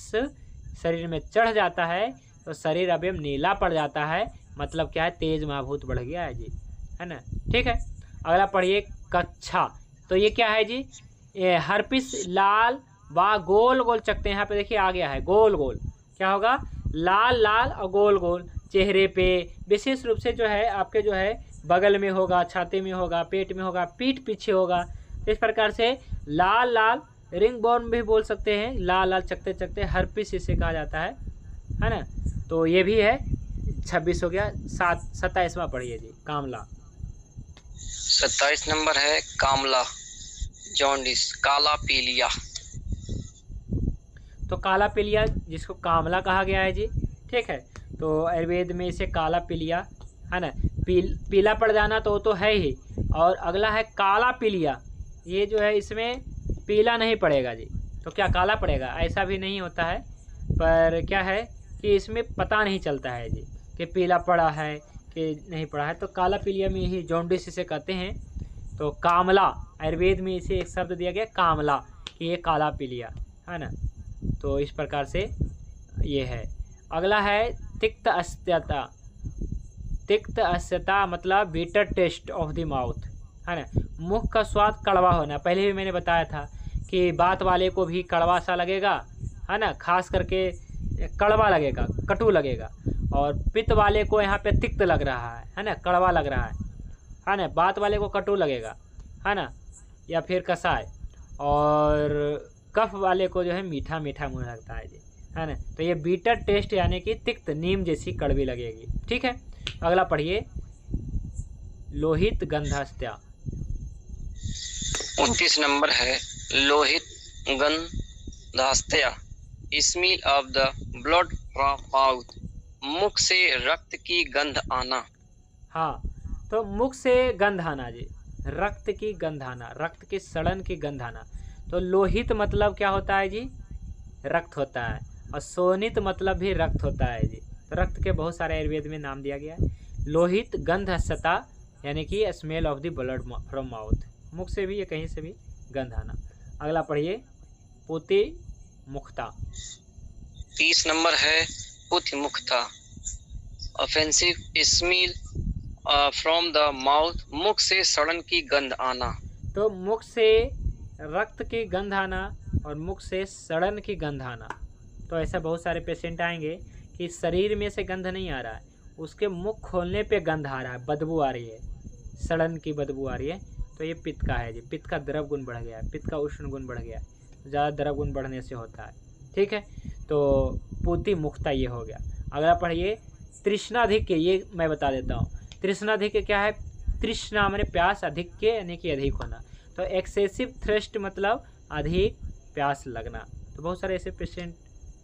शरीर में चढ़ जाता है तो शरीर अवयव नीला पड़ जाता है, मतलब क्या है, तेज महाभूत बढ़ गया है जी, है ना, ठीक है। अगला पढ़िए कच्छा। तो ये क्या है जी, ये हर्पिस लाल व गोल गोल चकते, यहाँ पे देखिए आ गया है गोल गोल, क्या होगा, लाल लाल और गोल गोल चेहरे पे, विशेष रूप से जो है आपके जो है बगल में होगा, छाती में होगा, पेट में होगा, पीठ पीछे होगा। इस प्रकार से लाल लाल, रिंग बोर्न भी बोल सकते हैं, लाल लाल चकते चकते हर्पिस इसे कहा जाता है ना। तो ये भी है, 26 हो गया। 27वां पढ़िए जी, कामला। 27 नंबर है कामला, जॉन्डिस, काला पीलिया। तो काला पीलिया जिसको कामला कहा गया है जी, ठीक है। तो आयुर्वेद में इसे काला पीलिया, है ना, पीला पड़ जाना तो है ही। और अगला है काला पीलिया, ये जो है इसमें पीला नहीं पड़ेगा जी, तो क्या काला पड़ेगा, ऐसा भी नहीं होता है, पर क्या है कि इसमें पता नहीं चलता है जी कि पीला पड़ा है कि नहीं पड़ा है। तो काला पीलिया में ही जॉन्डिस इसे कहते हैं। तो कामला, आयुर्वेद में इसे एक शब्द दिया गया कामला, कि ये काला पीलिया है ना। तो इस प्रकार से ये है। अगला है तिक्त अस्त्यता। तिक्त अस्यता मतलब bitter taste of the mouth, है ना। मुख का स्वाद कड़वा होना। पहले भी मैंने बताया था कि बात वाले को भी कड़वा सा लगेगा, है ना, खास करके कड़वा लगेगा, कटु लगेगा। और पित्त वाले को यहाँ पे तिक्त लग रहा है ना, कड़वा लग रहा है ना। बात वाले को कटु लगेगा, है ना, या फिर कसाय। और कफ वाले को जो है मीठा मीठा मुँह लगता है जी, है ना। तो ये बीटर टेस्ट यानी कि तिक्त, नीम जैसी कड़वी लगेगी। ठीक है, अगला पढ़िए लोहित गंधस्त्या। 29 नंबर है लोहित गंधस्त्या, smell of the blood from mouth, मुख से रक्त की गंध आना। हाँ, तो मुख से गंध आना जी, रक्त की गंध आना, रक्त की सड़न की गंध आना। तो लोहित मतलब क्या होता है जी, रक्त होता है। और सोनित मतलब भी रक्त होता है जी। तो रक्त के बहुत सारे आयुर्वेद में नाम दिया गया है। लोहित गंधस्यता यानी कि smell of the blood from mouth, मुख से भी या कहीं से भी गंध आना। अगला पढ़िए पुति मुखता। 30 नंबर है पुति मुखता, offensive smell from the mouth, मुख से सड़न की गंध आना। तो मुख से रक्त की गंध आना और मुख से सड़न की गंध आना। तो ऐसा बहुत सारे पेशेंट आएंगे कि शरीर में से गंध नहीं आ रहा है, उसके मुख खोलने पे गंध आ रहा है, बदबू आ रही है, सड़न की बदबू आ रही है। तो ये पित्त का है जी, पित्त का द्रव गुण बढ़ गया है, पित्त का उष्ण गुण बढ़ गया है, ज़्यादा द्रव गुण बढ़ने से होता है। ठीक है, तो पुति मुखता ये हो गया। अगला पढ़िए तृष्णाधिक्य, ये मैं बता देता हूँ। तृष्णाधिक्य क्या है, तृष्णा माने प्यास, अधिक्य यानी कि अधिक होना। तो एक्सेसिव थ्रस्ट मतलब अधिक प्यास लगना। तो बहुत सारे ऐसे पेशेंट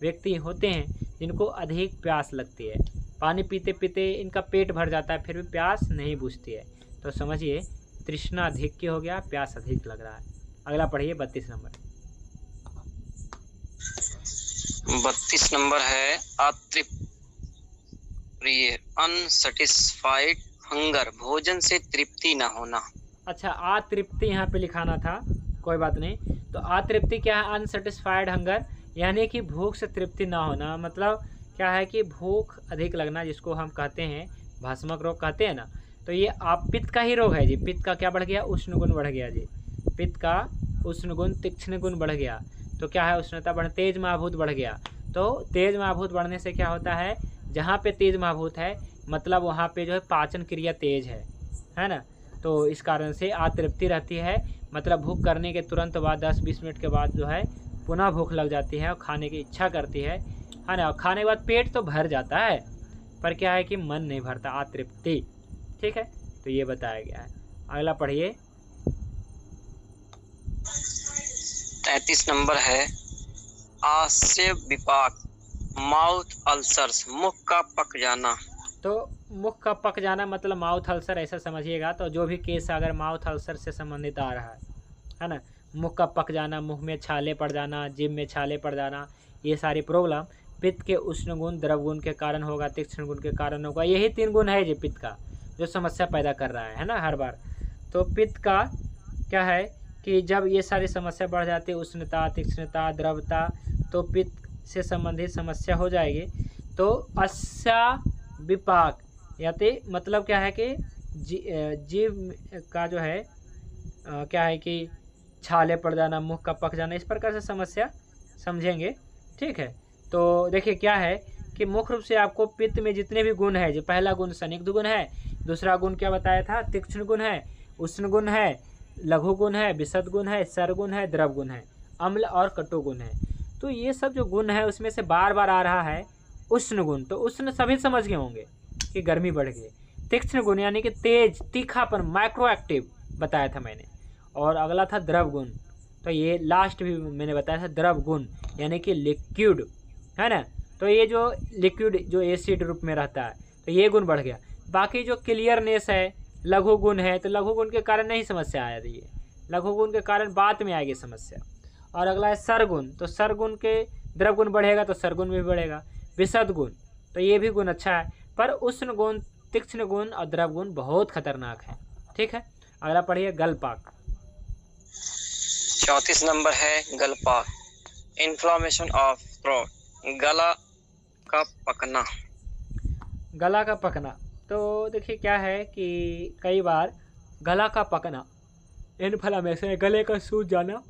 व्यक्ति होते हैं जिनको अधिक प्यास लगती है, पानी पीते पीते इनका पेट भर जाता है फिर भी प्यास नहीं बुझती है। तो समझिए तृष्णा अधिक हो गया, प्यास अधिक लग रहा है। अगला पढ़िए 32 नंबर। 32 नंबर है अतृप्त, अनसेटिस्फाइड हंगर, भोजन से तृप्ति न होना। अच्छा, अतृप्ति यहाँ पे लिखाना था, कोई बात नहीं। तो अतृप्ति क्या है, अनसेटिस्फाइड हंगर यानी कि भूख से तृप्ति ना होना। मतलब क्या है कि भूख अधिक लगना, जिसको हम कहते हैं भास्मक रोग कहते हैं ना। तो ये आप पित्त का ही रोग है जी। पित्त का क्या बढ़ गया, उष्ण गुण बढ़ गया जी। पित्त का उष्ण गुण, तीक्ष्ण गुण बढ़ गया। तो क्या है, उष्णता बढ़, तेज महाभूत बढ़ गया। तो तेज महाभूत बढ़ने से क्या होता है, जहाँ पे तेज महाभूत है मतलब वहाँ पे जो है पाचन क्रिया तेज है ना। तो इस कारण से अतृप्ति रहती है, मतलब भूख करने के तुरंत बाद 10-20 मिनट के बाद जो है पुनः भूख लग जाती है और खाने की इच्छा करती है ना। और खाने के बाद पेट तो भर जाता है पर क्या है कि मन नहीं भरता, अतृप्ति। ठीक है, तो ये बताया गया है। अगला पढ़िए 33 नंबर है आस्य विपाक, माउथ अल्सर्स, मुख का पक जाना। तो मुख का पक जाना मतलब माउथ अल्सर ऐसा समझिएगा। तो जो भी केस अगर माउथ अल्सर से संबंधित आ रहा है ना, मुख का पक जाना, मुख में छाले पड़ जाना, जीभ में छाले पड़ जाना, ये सारी प्रॉब्लम पित्त के उष्ण गुण, द्रव गुण के कारण होगा, तीक्ष्ण गुण के कारण होगा। यही 3 गुण है जी पित्त का जो समस्या पैदा कर रहा है ना हर बार। तो पित्त का क्या है कि जब ये सारी समस्या बढ़ जाती है, उष्णता, तीक्ष्णता, द्रवता, तो पित्त से संबंधित समस्या हो जाएगी। तो अस्या विपाक याते मतलब क्या है कि जीभ का जो है क्या है कि छाले पड़ जाना, मुख का पक जाना, इस प्रकार से समस्या समझेंगे। ठीक है, तो देखिए क्या है कि मुख्य रूप से आपको पित्त में जितने भी गुण है, जो पहला गुण संयुक्त गुण है, दूसरा गुण क्या बताया था, तीक्ष्ण गुण है, उष्ण गुण है, लघु गुण है, विशद गुण है, सर गुण है, द्रव गुण है, अम्ल और कटु गुण है। तो ये सब जो गुण है उसमें से बार बार आ रहा है उष्ण गुण। तो उष्ण सभी समझ गए होंगे कि गर्मी बढ़ गई। तीक्ष्ण गुण यानी कि तेज, तीखापन, माइक्रो एक्टिव बताया था मैंने। और अगला था द्रव गुण, तो ये लास्ट भी मैंने बताया था, द्रव गुण यानी कि लिक्विड, है ना। तो ये जो लिक्विड जो एसिड रूप में रहता है, तो ये गुण बढ़ गया। बाकी जो क्लियरनेस है, लघु गुण है, तो लघु गुण के कारण नहीं समस्या आ रही है, लघु गुण के कारण बाद में आएगी समस्या। और अगला है सरगुण, तो सरगुण के द्रव गुण बढ़ेगा तो सरगुण भी बढ़ेगा। विशद गुण, तो ये भी गुण अच्छा है, पर उष्ण गुण, तीक्ष्ण गुण और द्रव गुण बहुत खतरनाक है। ठीक है, अगला पढ़िए गलपाक। 34 नंबर है गलपाक, इन्फ्लामेशन ऑफ थ्रोट, गला का पकना। गला का पकना, तो देखिए क्या है कि कई बार गला का पकना, इन्फ्लामेशन, गले का सूज जाना,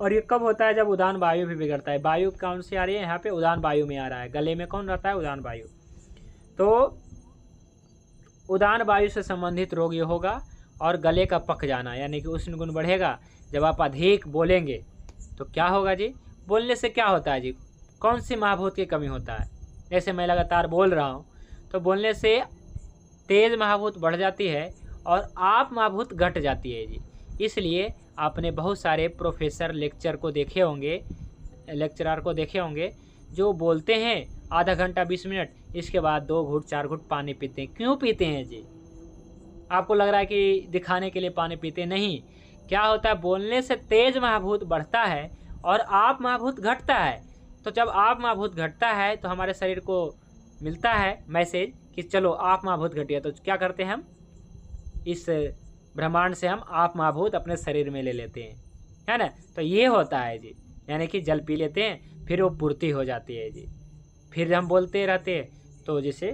और ये कब होता है? जब उदान वायु भी बिगड़ता है। वायु कौन सी आ रही है यहाँ पे? उदान वायु में आ रहा है। गले में कौन रहता है? उदान वायु। तो उदान वायु से संबंधित रोग ये होगा, और गले का पक जाना, यानी कि उष्ण गुण बढ़ेगा। जब आप अधिक बोलेंगे तो क्या होगा जी? बोलने से क्या होता है जी? कौन सी महाभूत की कमी होता है? जैसे मैं लगातार बोल रहा हूँ, तो बोलने से तेज महाभूत बढ़ जाती है और आप महाभूत घट जाती है जी। इसलिए आपने बहुत सारे प्रोफेसर लेक्चरर को देखे होंगे जो बोलते हैं आधा घंटा 20 मिनट, इसके बाद 2 घूंट 4 घूंट पानी पीते हैं। क्यों पीते हैं जी? आपको लग रहा है कि दिखाने के लिए पानी पीते? नहीं, क्या होता है? बोलने से तेज महाभूत बढ़ता है और आप महाभूत घटता है। तो जब आप महाभूत घटता है तो हमारे शरीर को मिलता है मैसेज कि चलो आप महाभूत घटिए। तो क्या करते हैं हम? इस ब्रह्मांड से हम आप महाभूत अपने शरीर में ले लेते हैं, है ना? तो ये होता है जी, यानी कि जल पी लेते हैं, फिर वो पूर्ति हो जाती है जी। फिर हम बोलते रहते हैं तो जैसे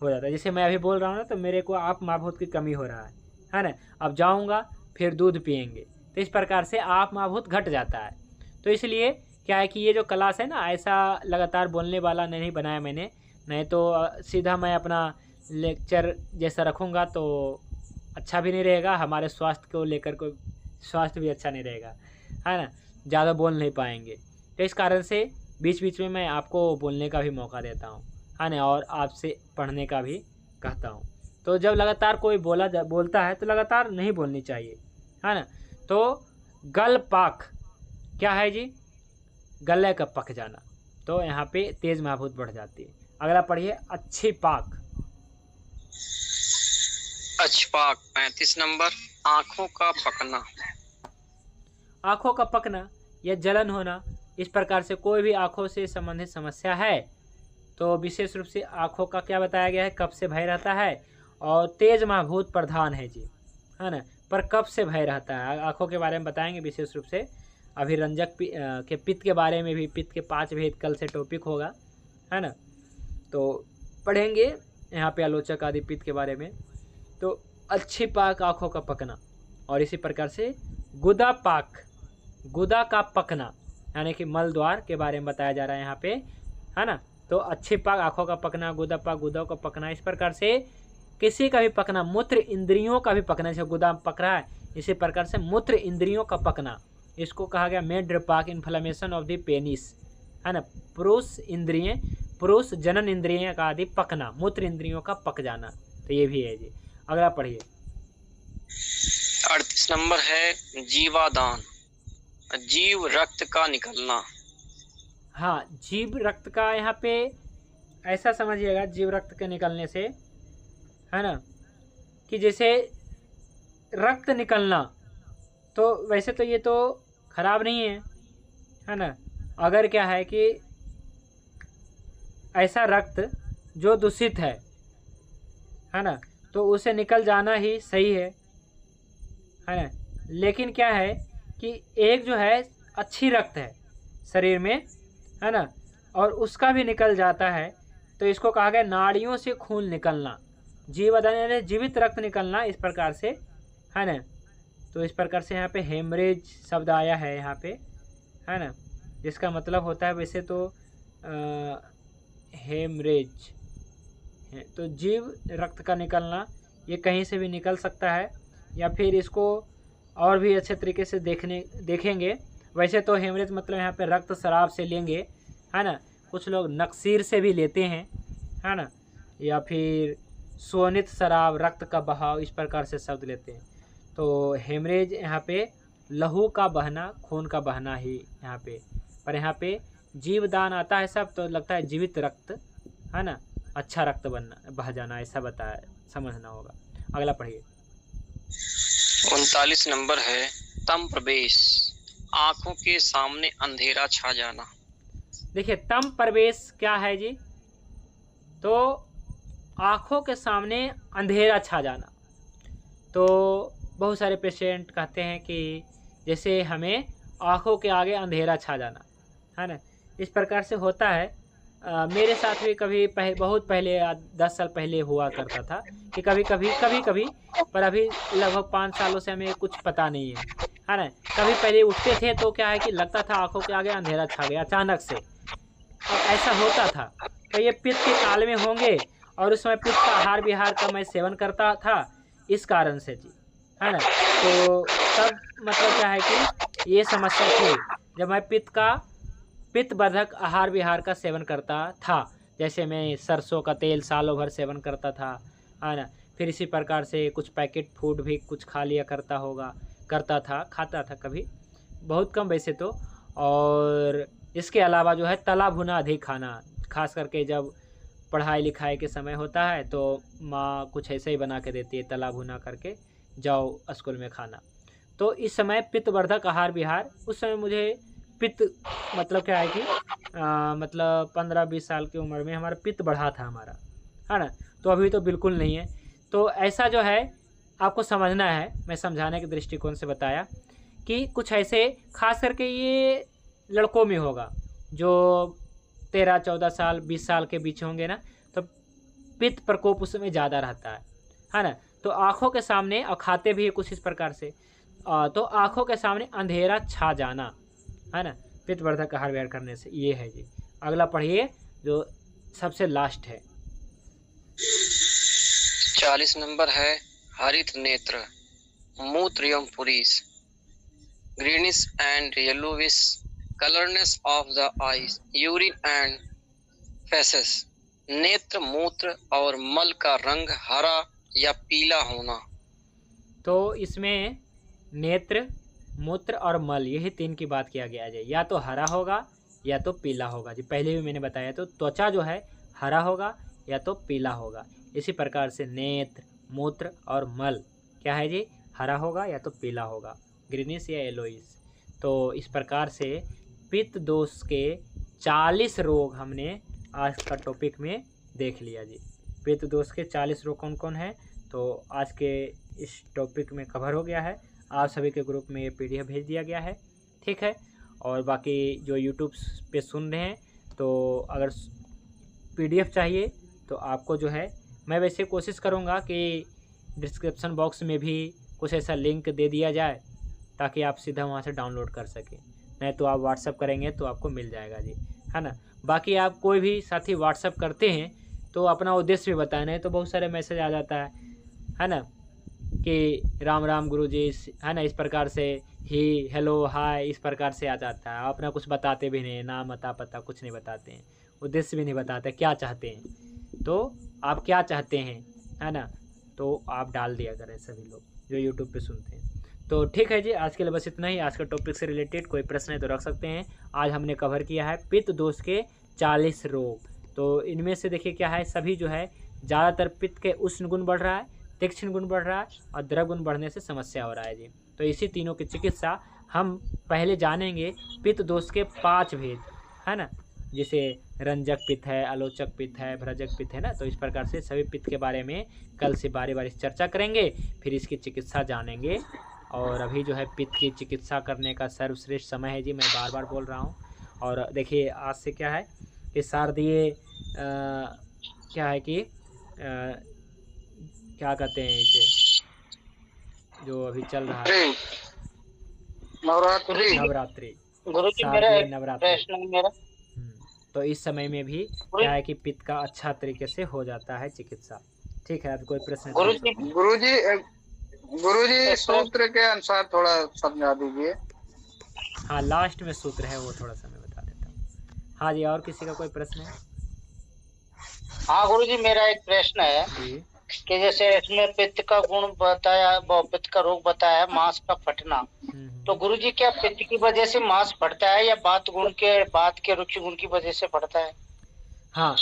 हो जाता है। जैसे मैं अभी बोल रहा हूँ ना, तो मेरे को आप महाभूत की कमी हो रहा है ना? अब जाऊँगा फिर दूध पियेंगे, तो इस प्रकार से आप महाभूत घट जाता है। तो इसलिए क्या है कि ये जो क्लास है ना, ऐसा लगातार बोलने वाला नहीं बनाया मैंने, नहीं तो सीधा मैं अपना लेक्चर जैसा रखूँगा तो अच्छा भी नहीं रहेगा, हमारे स्वास्थ्य को लेकर कोई स्वास्थ्य भी अच्छा नहीं रहेगा, है ना? ज़्यादा बोल नहीं पाएंगे। तो इस कारण से बीच बीच में मैं आपको बोलने का भी मौका देता हूँ, है ना? और आपसे पढ़ने का भी कहता हूँ। तो जब लगातार कोई बोलता है तो लगातार नहीं बोलनी चाहिए, है ना? तो गलपाक क्या है जी? गले का पक जाना। तो यहाँ पे तेज महाभूत बढ़ जाती है। अगला पढ़िए अच्छिपाक। अच्छपाक 35 नंबर, आंखों का पकना। आँखों का पकना या जलन होना, इस प्रकार से कोई भी आँखों से संबंधित समस्या है तो विशेष रूप से आँखों का क्या बताया गया है? कब से भय रहता है, और तेज महाभूत प्रधान है जी, है ना? पर कब से भय रहता है? आँखों के बारे में बताएंगे विशेष रूप से। अभी रंजक के पित्त के बारे में भी, पित्त के 5 भेद कल से टॉपिक होगा, है ना? तो पढ़ेंगे यहाँ पे आलोचक आदि पित्त के बारे में। तो अच्छिपाक आँखों का पकना, और इसी प्रकार से गुदापाक, गुदा का पकना, यानी कि मल द्वार के बारे में बताया जा रहा है यहाँ पे, है ना? तो अच्छिपाक आँखों का पकना, गुदापाक गुदा का पकना, इस प्रकार से किसी का भी पकना, मूत्र इंद्रियों का भी पकना, जैसे गुदा पक रहा है इसी प्रकार से मूत्र इंद्रियों का पकना, इसको कहा गया मेड्रपाक, इन्फ्लेमेशन ऑफ द पेनिस, है ना? पुरुष जनन इंद्रिय का आदि पकना, मूत्र इंद्रियों का पक जाना, तो ये भी है जी। अगला पढ़िए 38 नंबर है जीवादान, जीव रक्त का निकलना। हाँ, जीव रक्त का, यहाँ पे ऐसा समझिएगा, जीव रक्त के निकलने से, है ना, कि जैसे रक्त निकलना, तो वैसे तो ये तो खराब नहीं है ना? अगर क्या है कि ऐसा रक्त जो दूषित है ना, तो उसे निकल जाना ही सही है ना? लेकिन क्या है कि एक जो है अच्छी रक्त है शरीर में, है ना, और उसका भी निकल जाता है, तो इसको कहा गया नाड़ियों से खून निकलना, जीवदान जीवित रक्त निकलना, इस प्रकार से, है ना? तो इस प्रकार से यहाँ पे हेमरेज शब्द आया है यहाँ पे, है ना, जिसका मतलब होता है वैसे तो हेमरेज, तो जीव रक्त का निकलना, ये कहीं से भी निकल सकता है, या फिर इसको और भी अच्छे तरीके से देखेंगे। वैसे तो हेमरेज मतलब यहाँ पे रक्त शराब से लेंगे, है ना, कुछ लोग नक्सीर से भी लेते हैं, है ना, या फिर सोनित शराब, रक्त का बहाव, इस प्रकार से शब्द लेते हैं। तो हेमरेज यहाँ पे लहू का बहना, खून का बहना ही यहाँ पे, पर यहाँ पे जीवदान आता है सब, तो लगता है जीवित रक्त, है ना, अच्छा रक्त बनना, बह जाना, ऐसा बताया, समझना होगा। अगला पढ़िए 39 नंबर है तम प्रवेश, आंखों के सामने अंधेरा छा जाना। देखिए तम प्रवेश क्या है जी? तो आँखों के सामने अंधेरा छा जाना। तो बहुत सारे पेशेंट कहते हैं कि जैसे हमें आँखों के आगे अंधेरा छा जाना, है ना, इस प्रकार से होता है। मेरे साथ भी कभी बहुत पहले 10 साल पहले हुआ करता था कि कभी पर अभी लगभग 5 सालों से हमें कुछ पता नहीं है ना। कभी पहले उठते थे तो क्या है कि लगता था आँखों के आगे अंधेरा छा गया अचानक से, और ऐसा होता था। तो ये पित्त के काल में होंगे, और उस समय पित्त का आहार विहार का मैं सेवन करता था इस कारण से जी, है ना। तो तब मतलब क्या है कि ये समस्या थी जब मैं पित्तवर्धक आहार विहार का सेवन करता था। जैसे मैं सरसों का तेल सालों भर सेवन करता था, है ना। फिर इसी प्रकार से कुछ पैकेट फूड भी कुछ खा लिया खाता था कभी, बहुत कम वैसे तो। और इसके अलावा जो है तला भुना अधिक खाना, खास करके जब पढ़ाई लिखाई के समय होता है तो माँ कुछ ऐसे ही बना के देती है तला भुना करके, जाओ स्कूल में खाना। तो इस समय पित्तवर्धक आहार विहार, उस समय मुझे पित्त मतलब क्या है कि मतलब 15-20 साल की उम्र में हमारा पित्त बढ़ा था हमारा, है ना। तो अभी तो बिल्कुल नहीं है। तो ऐसा जो है आपको समझना है, मैं समझाने के दृष्टिकोण से बताया कि कुछ ऐसे खास करके ये लड़कों में होगा जो 13-14 साल 20 साल के बीच होंगे ना, तो पित्त प्रकोप उस समय ज़्यादा रहता है ना। तो आँखों के सामने, और खाते भी कुछ इस प्रकार से, तो आँखों के सामने अंधेरा छा जाना, है ना, पित्तवर्धक आहार विहार करने से, ये है जी। अगला पढ़िए जो सबसे लास्ट है। 40 नंबर है हरित नेत्र, मूत्र एवं पुरीस, greenish and yellowish colourness of the eyes, urine and faeces. नेत्र, मूत्र और मल का रंग हरा या पीला होना। तो इसमें नेत्र, मूत्र और मल, यही 3 की बात किया गया है। या तो हरा होगा या तो पीला होगा जी, पहले भी मैंने बताया। तो त्वचा जो है हरा होगा या तो पीला होगा। इसी प्रकार से नेत्र, मूत्र और मल क्या है जी, हरा होगा या तो पीला होगा, ग्रीनिश या येलोइश। तो इस प्रकार से पित्त दोष के 40 रोग हमने आज का टॉपिक में देख लिया जी। पित्त दोष के 40 रोग कौन कौन है, तो आज के इस टॉपिक में कवर हो गया है। आप सभी के ग्रुप में ये PDF भेज दिया गया है, ठीक है। और बाकी जो यूट्यूब पे सुन रहे हैं, तो अगर PDF चाहिए तो आपको जो है, मैं वैसे कोशिश करूँगा कि डिस्क्रिप्शन बॉक्स में भी कुछ ऐसा लिंक दे दिया जाए ताकि आप सीधा वहाँ से डाउनलोड कर सकें, नहीं तो आप व्हाट्सअप करेंगे तो आपको मिल जाएगा जी, है ना। बाकी आप कोई भी साथी व्हाट्सअप करते हैं तो अपना उद्देश्य भी बताएं, नहीं तो बहुत सारे मैसेज आ जाता है ना, कि राम राम गुरुजी, है ना, इस प्रकार से ही हेलो हाय इस प्रकार से आ जाता है। अपना कुछ बताते भी नहीं, नाम अता पता कुछ नहीं बताते हैं, उद्देश्य भी नहीं बताते क्या चाहते हैं। तो आप क्या चाहते हैं, है ना, तो आप डाल दिया करें सभी लोग जो यूट्यूब पे सुनते हैं। तो ठीक है जी, आज के लिए बस इतना ही। आज के टॉपिक से रिलेटेड कोई प्रश्न है तो रख सकते हैं। आज हमने कवर किया है पित्त दोष के 40 रोग। तो इनमें से देखिए क्या है, सभी जो है ज़्यादातर पित्त के उष्ण गुण बढ़ रहा है, तीक्ष्ण गुण बढ़ रहा है और द्रव गुण बढ़ने से समस्या हो रहा है जी। तो इसी तीनों की चिकित्सा हम पहले जानेंगे। पित्त दोष के 5 भेद, है ना, जैसे रंजक पित्त है, आलोचक पित्त है, भ्रजक पित्त है ना। तो इस प्रकार से सभी पित्त के बारे में कल से बारी बारी चर्चा करेंगे, फिर इसकी चिकित्सा जानेंगे। और अभी जो है पित्त की चिकित्सा करने का सर्वश्रेष्ठ समय है जी, मैं बार बार बोल रहा हूँ। और देखिए आज से क्या है कि शारदीय क्या है कि क्या कहते हैं इसे, जो अभी चल रहा है नवरात्रि, शारदीय नवरात्रि। तो इस समय में भी क्या है कि पित्त का अच्छा तरीके से हो जाता है चिकित्सा। ठीक है, अब कोई प्रश्न? गुरुजी सूत्र के अनुसार थोड़ा समझा दीजिए। हाँ, लास्ट में सूत्र है वो थोड़ा सा मैं बता देता हूँ। हाँ जी, और किसी का कोई प्रश्न है? हाँ गुरुजी, मेरा एक प्रश्न है कि जैसे इसमें पित्त का गुण बताया, पित्त का रोग बताया है मांस का फटना, तो गुरुजी क्या पित्त की वजह से मांस फटता है या बात के रुक्ष गुण की वजह से फटता है? हाँ,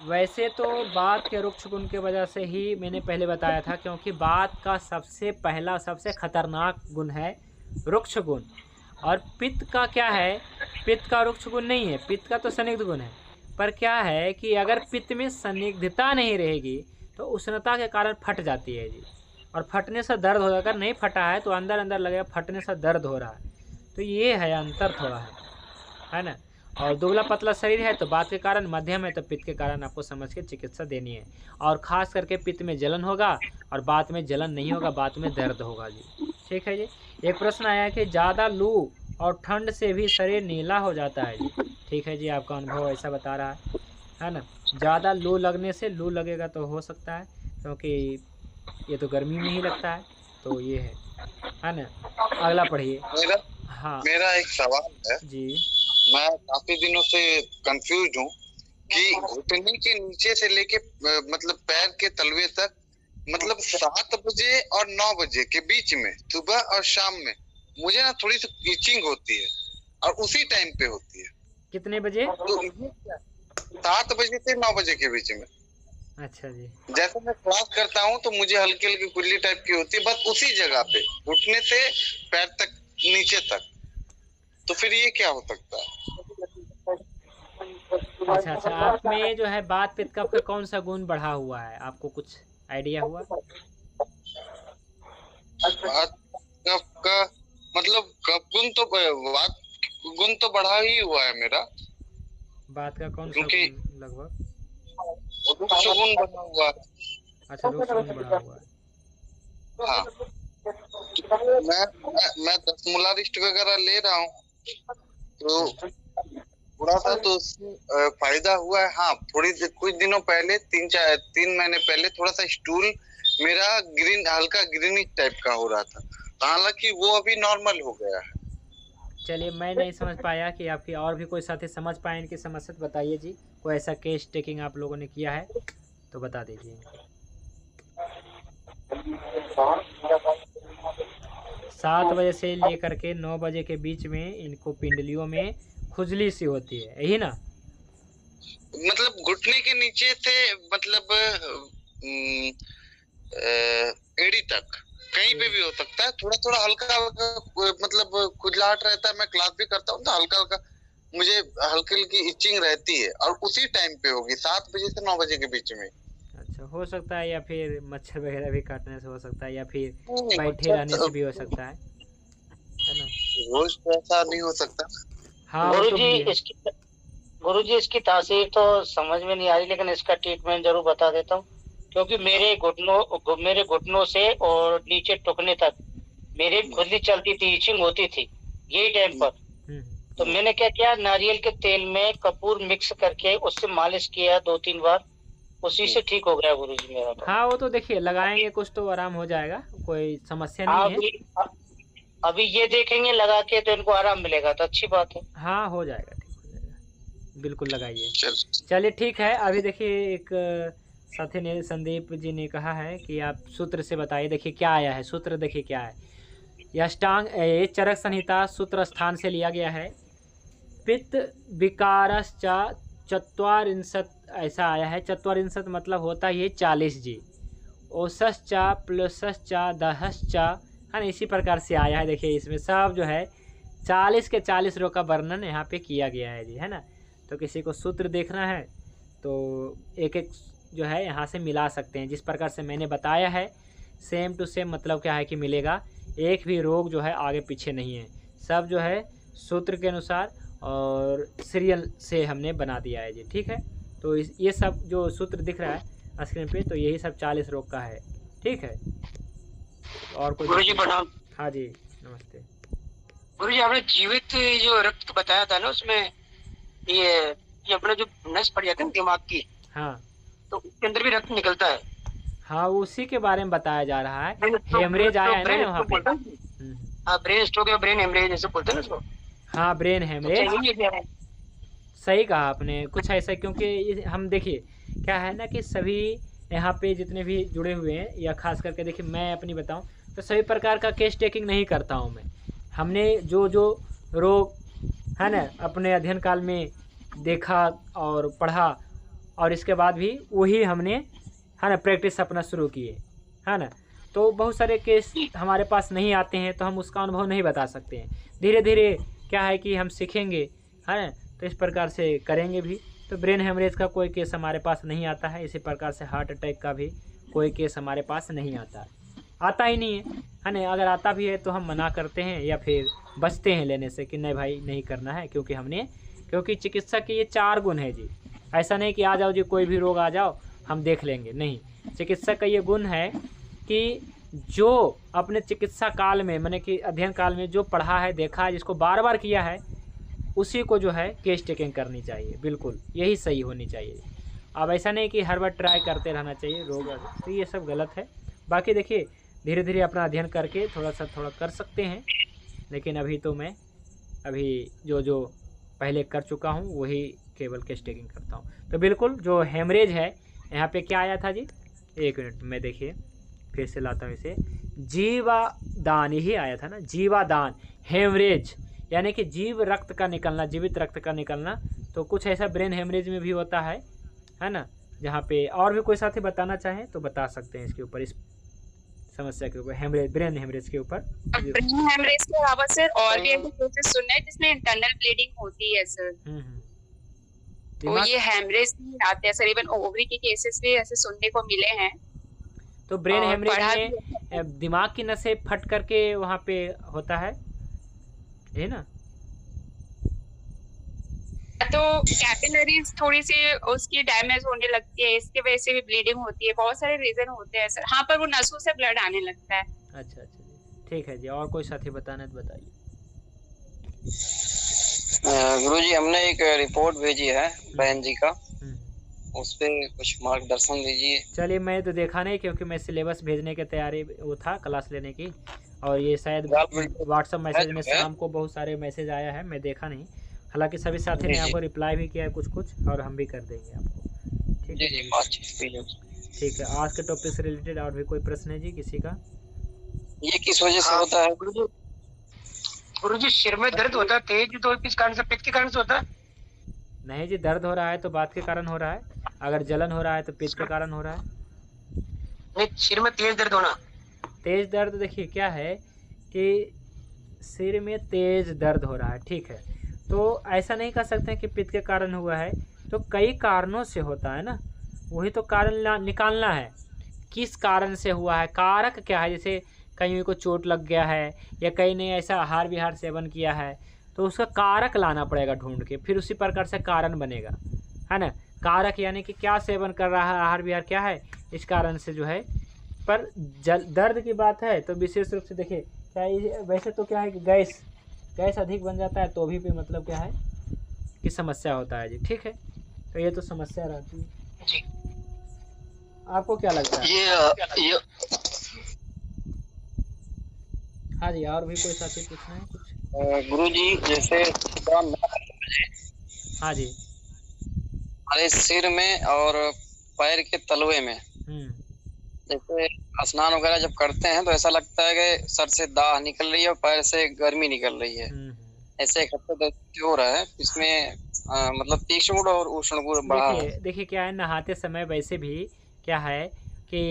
वैसे तो बात के रुक्ष गुण की वजह से ही मैंने पहले बताया था, क्योंकि बात का सबसे पहला सबसे खतरनाक गुण है रुक्ष गुण। और पित्त का क्या है, पित्त का रुक्ष गुण नहीं है, पित्त का तो स्निग्ध गुण है। पर क्या है कि अगर पित्त में संदिग्धता नहीं रहेगी तो उष्णता के कारण फट जाती है जी, और फटने से दर्द हो, अगर नहीं फटा है तो अंदर अंदर लगेगा फटने से दर्द हो रहा है। तो ये है अंतर थोड़ा है ना। और दुबला पतला शरीर है तो बात के कारण, मध्यम है तो पित्त के कारण आपको समझ के चिकित्सा देनी है। और ख़ास करके पित्त में जलन होगा और बात में जलन नहीं होगा, बात में दर्द होगा जी। ठीक है जी। एक प्रश्न आया है कि ज़्यादा लू और ठंड से भी शरीर नीला हो जाता है जी। ठीक है जी, आपका अनुभव ऐसा बता रहा है ना। ज़्यादा लू लगने से, लू लगेगा तो हो सकता है, क्योंकि ये तो गर्मी में ही लगता है, तो ये है ना। अगला पढ़िए। हाँ, मेरा एक सवाल है जी। मैं काफी दिनों से कंफ्यूज हूँ कि घुटने के नीचे से लेके मतलब पैर के तलवे तक, मतलब 7 बजे और 9 बजे के बीच में, सुबह और शाम में मुझे ना थोड़ी सी इचिंग होती है, और उसी टाइम पे होती है। कितने बजे? तो 7 बजे से 9 बजे के बीच में। अच्छा जी। जैसे मैं क्लास करता हूँ तो मुझे हल्की हल्की खुजली टाइप की होती है, बस उसी जगह पे, घुटने से पैर तक, नीचे तक। तो फिर ये क्या हो सकता है? अच्छा, आप में जो है बात पित्त का कौन सा गुण बढ़ा हुआ है, आपको कुछ आइडिया हुआ? बात का मतलब गुण तो, बात गुण तो बढ़ा ही हुआ है मेरा। बात का कौन सा गुण लगभग? रुक्ष गुण बढ़ा हुआ है। अच्छा, रुक्ष गुण बढ़ा हुआ है। हाँ, मैं 10 मोलारिस्ट वगैरह ले रहा हूँ, तो थोड़ा सा तो फायदा हुआ है। हाँ, कुछ दिनों पहले, 3 महीने पहले थोड़ा सा स्टूल मेरा हल्का ग्रीनिश टाइप का हो रहा था, हालांकि वो अभी नॉर्मल हो गया है। चलिए, मैं नहीं समझ पाया कि आपकी और भी कोई साथी समझ पाए इनकी समस्या, तो बताइए जी। कोई ऐसा केस टेकिंग आप लोगों ने किया है तो बता दीजिए। 7 बजे से लेकर के 9 बजे के बीच में इनको पिंडलियों में खुजली सी होती है, यही ना? मतलब घुटने के नीचे से, मतलब एड़ी तक कहीं पे भी हो सकता है। थोड़ा थोड़ा हल्का मतलब खुजलाहट रहता है। मैं क्लास भी करता हूँ तो हल्का हल्का मुझे हल्की हल्की इचिंग रहती है, और उसी टाइम पे होगी 7 बजे से 9 बजे के बीच में। अच्छा, हो सकता है, या फिर मच्छर वगैरह भी काटने से हो सकता है, या फिर बैठे रहने से भी हो सकता है ना? रोज तो ऐसा नहीं हो सकता। हाँ, गुरुजी इसकी तासीर तो समझ में नहीं आ रही, लेकिन इसका ट्रीटमेंट जरूर बता देता हूँ। क्योंकि मेरे घुटनों से और नीचे टुकने तक मेरी खुजली चलती थी, इचिंग होती थी यही टाइम पर। तो मैंने क्या किया, नारियल के तेल में कपूर मिक्स करके उससे मालिश किया 2-3 बार, उसी से ठीक हो गया गुरुजी मेरा तो। हाँ, वो तो देखिए लगाएंगे कुछ तो आराम हो जाएगा, कोई समस्या नहीं है। अभी ये देखेंगे लगा के तो इनको आराम मिलेगा, तो अच्छी बात है। हाँ, हो जाएगा, ठीक हो जाएगा, बिल्कुल लगाइए। चलिए ठीक है। अभी देखिए, एक साथी ने, संदीप जी ने कहा है कि आप सूत्र से बताइए। देखिए क्या आया है सूत्र, देखिए क्या है। यह अष्टांग चरक संहिता सूत्र स्थान से लिया गया है। पित्त विकारश्च चत्वारिंशत्, ऐसा आया है। चत्वारिंशत् मतलब होता है ये 40 जी। ओषश्च प्लुसश्च दहश्च, है ना, इसी प्रकार से आया है। देखिए इसमें सब जो है 40 के 40 रोग का वर्णन यहाँ पे किया गया है जी, है ना। तो किसी को सूत्र देखना है तो एक एक जो है यहाँ से मिला सकते हैं। जिस प्रकार से मैंने बताया है सेम टू सेम, मतलब क्या है कि मिलेगा। एक भी रोग जो है आगे पीछे नहीं है, सब जो है सूत्र के अनुसार और सीरियल से हमने बना दिया है जी। ठीक है, तो ये सब जो सूत्र दिख रहा है स्क्रीन पे, तो यही सब 40 रोग का है। ठीक है, और कोई? गुरुजी प्रणाम। हाँ जी, नमस्ते। गुरुजी, आपने जीवित जो रक्त बताया था ना, उसमें ये अपना जो नस पड़ जाता है दिमाग की, हाँ, तो उसके अंदर भी रक्त निकलता है। हाँ, उसी के बारे में बताया जा रहा है। हेमरेज आया है ना वहाँ पे। हाँ, ब्रेन स्ट्रोक या ब्रेन हेमरेज जैसे बोलते हैं ना उसको। हाँ, ब्रेन हेमरेज, सही कहा आपने, कुछ ऐसा। क्योंकि हम देखिए क्या है ना कि सभी यहाँ पे जितने भी जुड़े हुए हैं, या खास करके देखिए मैं अपनी बताऊं तो सभी प्रकार का केस टेकिंग नहीं करता हूँ मैं। हमने जो जो रोग है ना अपने अध्ययन काल में देखा और पढ़ा, और इसके बाद भी वही हमने, है ना, प्रैक्टिस अपना शुरू किए, है ना। तो बहुत सारे केस हमारे पास नहीं आते हैं, तो हम उसका अनुभव नहीं बता सकते हैं। धीरे धीरे क्या है कि हम सीखेंगे, है ना, तो इस प्रकार से करेंगे भी। तो ब्रेन हेमरेज का कोई केस हमारे पास नहीं आता है। इसी प्रकार से हार्ट अटैक का भी कोई केस हमारे पास नहीं आता है, आता ही नहीं है ना। अगर आता भी है तो हम मना करते हैं या फिर बचते हैं लेने से कि नहीं भाई नहीं करना है, क्योंकि चिकित्सा के ये 4 गुण है जी। ऐसा नहीं कि आ जाओ जी कोई भी रोग आ जाओ हम देख लेंगे, नहीं। चिकित्सा का ये गुण है कि जो अपने चिकित्सा काल में माने कि अध्ययन काल में जो पढ़ा है, देखा है, जिसको बार बार किया है, उसी को जो है केस टेकिंग करनी चाहिए। बिल्कुल यही सही होनी चाहिए। अब ऐसा नहीं कि हर बार ट्राई करते रहना चाहिए रोग, तो ये सब गलत है। बाकी देखिए धीरे धीरे अपना अध्ययन करके थोड़ा कर सकते हैं, लेकिन अभी तो मैं जो पहले कर चुका हूँ वही केवल केस टेकिंग करता हूँ। तो बिल्कुल जो हेमरेज है यहाँ पे क्या आया था जी, 1 मिनट में देखिए फिर से लाता हूँ इसे, जीवादान ही आया था ना, जीवादान हेमरेज यानी कि जीवित रक्त का निकलना। तो कुछ ऐसा ब्रेन हेमरेज में भी होता है ना। जहाँ पे और भी कोई साथी बताना चाहें तो बता सकते हैं इसके ऊपर, इस समस्या के ऊपर, ब्रेन हेमरेज के ऊपर। ब्रेन हेमरेज के अलावा सर और भी ऐसे केसेस सुनने हैं जिसमें इंटरनल ब्लीडिंग होती है सर। तो ये हेमरेज नहीं आते हैं सर, इवन ओवरी के केसेस भी ऐसे सुनने को मिले हैं। तो ब्रेन हेमरेज में दिमाग की नसें फट करके वहाँ पे होता है ना। तो कैपिलरीज थोड़ी सी उसकी डैमेज होने लगती है, इसके वजह से भी ब्लीडिंग होती है। बहुत सारे रीजन होते हैं सर। हाँ, पर वो नसों से ब्लड आने लगता है। अच्छा जी, ठीक है जी। और कोई साथी बताना तो बताइए। गुरुजी हमने एक रिपोर्ट भेजी है बहन जी का, उस पे कुछ मार्गदर्शन दीजिए। चलिए, मैं तो देखा नहीं क्योंकि मैं सिलेबस भेजने की तैयारी वो था क्लास लेने की, और ये शायद व्हाट्सएप मैसेज में शाम को बहुत सारे मैसेज आया है, मैं देखा नहीं। हालांकि सभी साथी ने आपको रिप्लाई भी किया है कुछ और हम भी कर देंगे आपको। ठीक है, ठीक है। आज के टॉपिक से रिलेटेड और भी कोई प्रश्न है जी किसी का? ये किस वजह से होता है गुरुजी? सिर में दर्द होता है तेज, तो किस कारण से? पित्त के कारण से होता है? नहीं जी, दर्द हो रहा है तो बात के कारण हो रहा है, अगर जलन हो रहा है तो पित्त के कारण हो रहा है। नहीं, सिर में तेज दर्द होना। तेज दर्द देखिए क्या है कि सिर में तेज दर्द हो रहा है, ठीक है, तो ऐसा नहीं कह सकते हैं कि पित्त के कारण हुआ है, तो कई कारणों से होता है ना, वही तो कारण निकालना है किस कारण से हुआ है, कारक क्या है। जैसे कहीं को चोट लग गया है या कहीं ने ऐसा आहार विहार सेवन किया है, तो उसका कारक लाना पड़ेगा ढूंढ के, फिर उसी प्रकार से कारण बनेगा, है ना। कारक यानी कि क्या सेवन कर रहा है, आहार विहार क्या है, इस कारण से जो है। पर दर्द की बात है तो विशेष रूप से देखिए क्या, वैसे तो क्या है कि गैस अधिक बन जाता है तो भी पे मतलब क्या है कि समस्या होता है जी, ठीक है। तो ये तो समस्या रहती है जी। आपको क्या लगता है? ये हाँ जी, और भी कोई साथी पूछना है कुछ? गुरुजी जैसे हाँ जी, हमारे सिर में और पैर के तलवे में जैसे स्नान वगैरह जब करते हैं तो ऐसा लगता है कि सर से दाह निकल रही है और पैर से गर्मी निकल रही है। ऐसे एक हफ्ते दर्द हो रहा है, इसमें मतलब तीक्ष्ण गुण और उष्ण गुण बढ़ा है। देखिए क्या है, नहाते समय वैसे भी क्या है कि